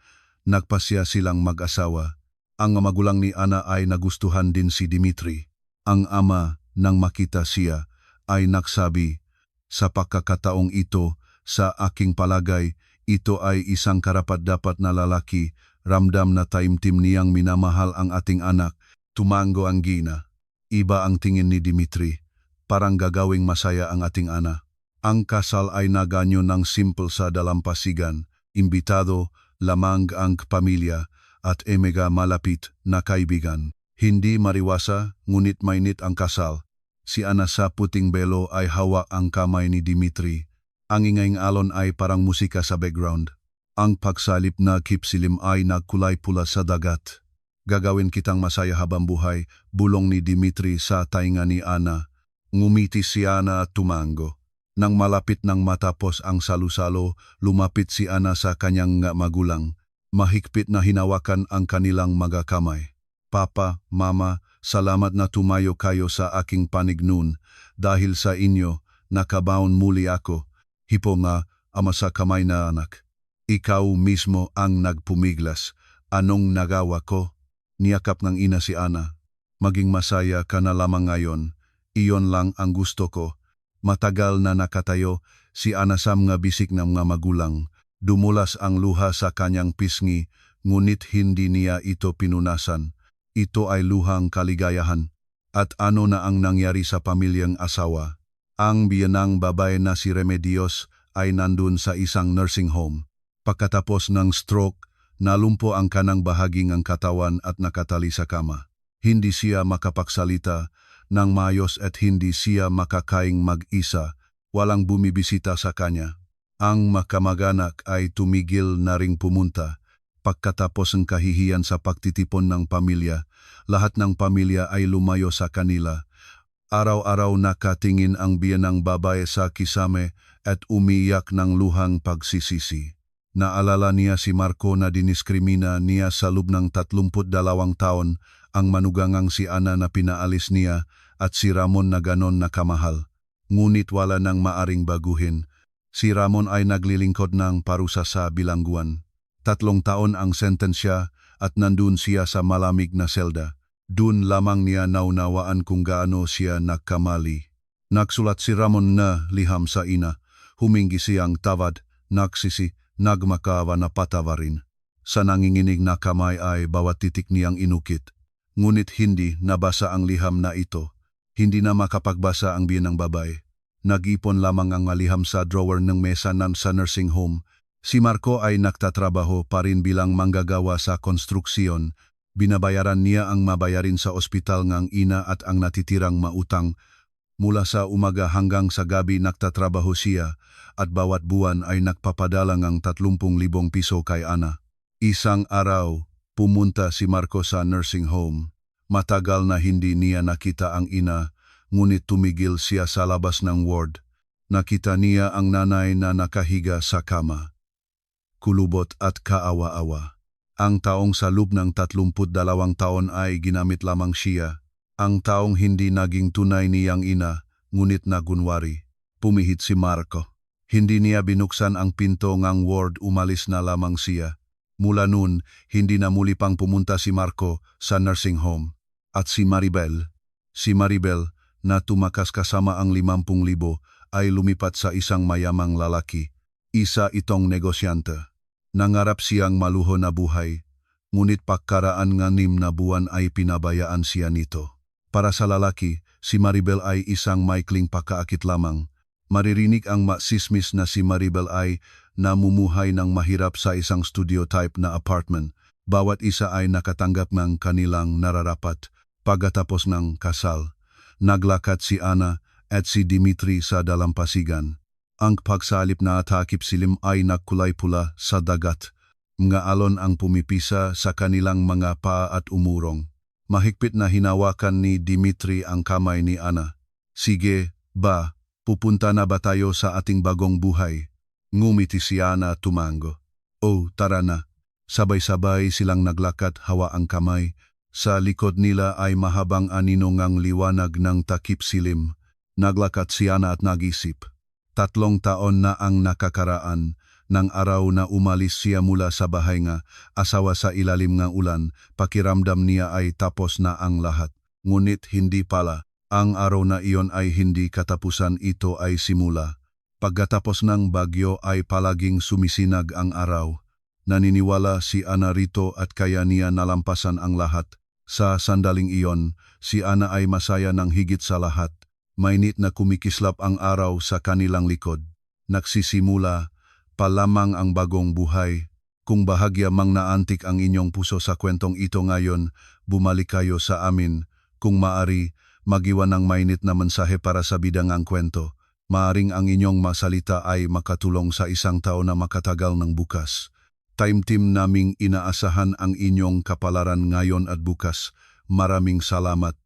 nagpasya silang mag-asawa. Ang magulang ni Ana ay nagustuhan din si Dimitri. Ang ama, nang makita siya, ay nagsabi, sa pagkakataong ito, sa aking palagay, ito ay isang karapat-dapat na lalaki. Ramdam na taimtim niyang minamahal ang ating anak. Tumango ang gina. Iba ang tingin ni Dimitri, parang gagawing masaya ang ating ana. Ang kasal ay naganyo ng simple sa dalampasigan, imbitado, lamang ang pamilya, at emega malapit na kaibigan. Hindi mariwasa, ngunit mainit ang kasal. Si Ana sa puting belo ay hawak ang kamay ni Dimitri. Ang ingayng alon ay parang musika sa background. Ang pagsalip na kipsilim ay nagkulay pula sa dagat. Gagawin kitang masaya habang buhay, bulong ni Dimitri sa tainga ni Ana. Ngumiti si Ana at tumango. Nang malapit nang matapos ang salusalo, lumapit si Ana sa kanyang magulang. Mahigpit na hinawakan ang kanilang mga kamay. Papa, Mama, salamat na tumayo kayo sa aking panignon. Dahil sa inyo, nakabaon muli ako. Hipo nga, ama sa kamay na anak. Ikaw mismo ang nagpumiglas. Anong nagawa ko? Niyakap ng ina si Ana. Maging masaya ka na lamang ngayon. Iyon lang ang gusto ko. Matagal na nakatayo, si Ana sa mga bisik ng mga magulang. Dumulas ang luha sa kanyang pisngi, ngunit hindi niya ito pinunasan. Ito ay luhang kaligayahan. At ano na ang nangyari sa pamilyang asawa? Ang biyanang babae na si Remedios ay nandun sa isang nursing home. Pagkatapos ng stroke, nalumpo ang kanang bahaging ang katawan at nakatali sa kama. Hindi siya makapagsalita ng maayos at hindi siya makakaing mag-isa, walang bumibisita sa kanya. Ang makamag-anak ay tumigil na ring pumunta. Pagkatapos ng kahihiyan sa pagtitipon ng pamilya, lahat ng pamilya ay lumayo sa kanila. Araw-araw nakatingin ang biyanang babae sa kisame at umiyak ng luhang pagsisisi. Naalala niya si Marco na diniskrimina niya sa loob ng 32 taon, ang manugangang si Ana na pinaalis niya at si Ramon na ganon na kamahal. Ngunit wala nang maaring baguhin. Si Ramon ay naglilingkod ng parusa sa bilangguan. 3 taon ang sentensya at nandun siya sa malamig na selda. Dun lamang niya naunawaan kung gaano siya nagkamali. Nagsulat si Ramon na liham sa ina. Humingi siyang tawad, nagsisi, nagmakawa na patawarin. Sa nanginginig na kamay ay bawat titik niyang inukit. Ngunit hindi nabasa ang liham na ito. Hindi na makapagbasa ang biyanang babae. Nag-ipon lamang ang liham sa drawer ng mesa sa nursing home. Si Marco ay nagtatrabaho pa rin bilang manggagawa sa konstruksyon. Binabayaran niya ang mabayarin sa ospital ng ina at ang natitirang mautang. Mula sa umaga hanggang sa gabi nagtatrabaho siya at bawat buwan ay nagpapadala ng 30,000 piso kay Ana. Isang araw, pumunta si Marco sa nursing home. Matagal na hindi niya nakita ang ina, ngunit tumigil siya sa labas ng ward. Nakita niya ang nanay na nakahiga sa kama. Kulubot at kaawa-awa. Ang taong sa loob ng 32 taon ay ginamit lamang siya. Ang taong hindi naging tunay niyang ina, ngunit nagunwari. Pumihit si Marco. Hindi niya binuksan ang pinto ng ward, umalis na lamang siya. Mula noon, hindi na muli pang pumunta si Marco sa nursing home. At si Maribel na tumakas kasama ang 50,000 ay lumipat sa isang mayamang lalaki. Isa itong negosyante. Nangarap siyang maluho na buhay, ngunit pagkaraan ng 6 na buwan ay pinabayaan siya nito. Para sa lalaki, si Maribel ay isang maikling pagkaakit lamang. Maririnig ang masismis na si Maribel ay namumuhay ng mahirap sa isang studio-type na apartment. Bawat isa ay nakatanggap ng kanilang nararapat. Pagkatapos ng kasal, naglakad si Ana at si Dimitri sa dalampasigan. Ang pagsalip na takip silim ay nagkulay pula sa dagat. Mga alon ang pumipisa sa kanilang mga paa at umurong. Mahigpit na hinawakan ni Dimitri ang kamay ni Ana. Sige, ba, pupunta na ba tayo sa ating bagong buhay? Ngumiti si Ana tumango. Oh, tara na. Sabay-sabay silang naglakad, hawa ang kamay. Sa likod nila ay mahabang anino ngang liwanag ng takip silim. Naglakad si Ana at nag-isip. 3 taon na ang nakakaraan, ng araw na umalis siya mula sa bahay nga, asawa sa ilalim ng ulan, pakiramdam niya ay tapos na ang lahat. Ngunit hindi pala, ang araw na iyon ay hindi katapusan, ito ay simula. Pagkatapos ng bagyo ay palaging sumisinag ang araw. Naniniwala si Ana rito at kaya niya nalampasan ang lahat. Sa sandaling iyon, si Ana ay masaya ng higit sa lahat. Mainit na kumikislap ang araw sa kanilang likod. Nagsisimula pa lamang ang bagong buhay. Kung bahagya mang naantik ang inyong puso sa kwentong ito ngayon, bumalik kayo sa amin. Kung maari, magiwan ng mainit na mensahe para sa bidangang kwento. Maaring ang inyong masalita ay makatulong sa isang tao na makatagal ng bukas. Time team naming inaasahan ang inyong kapalaran ngayon at bukas. Maraming salamat.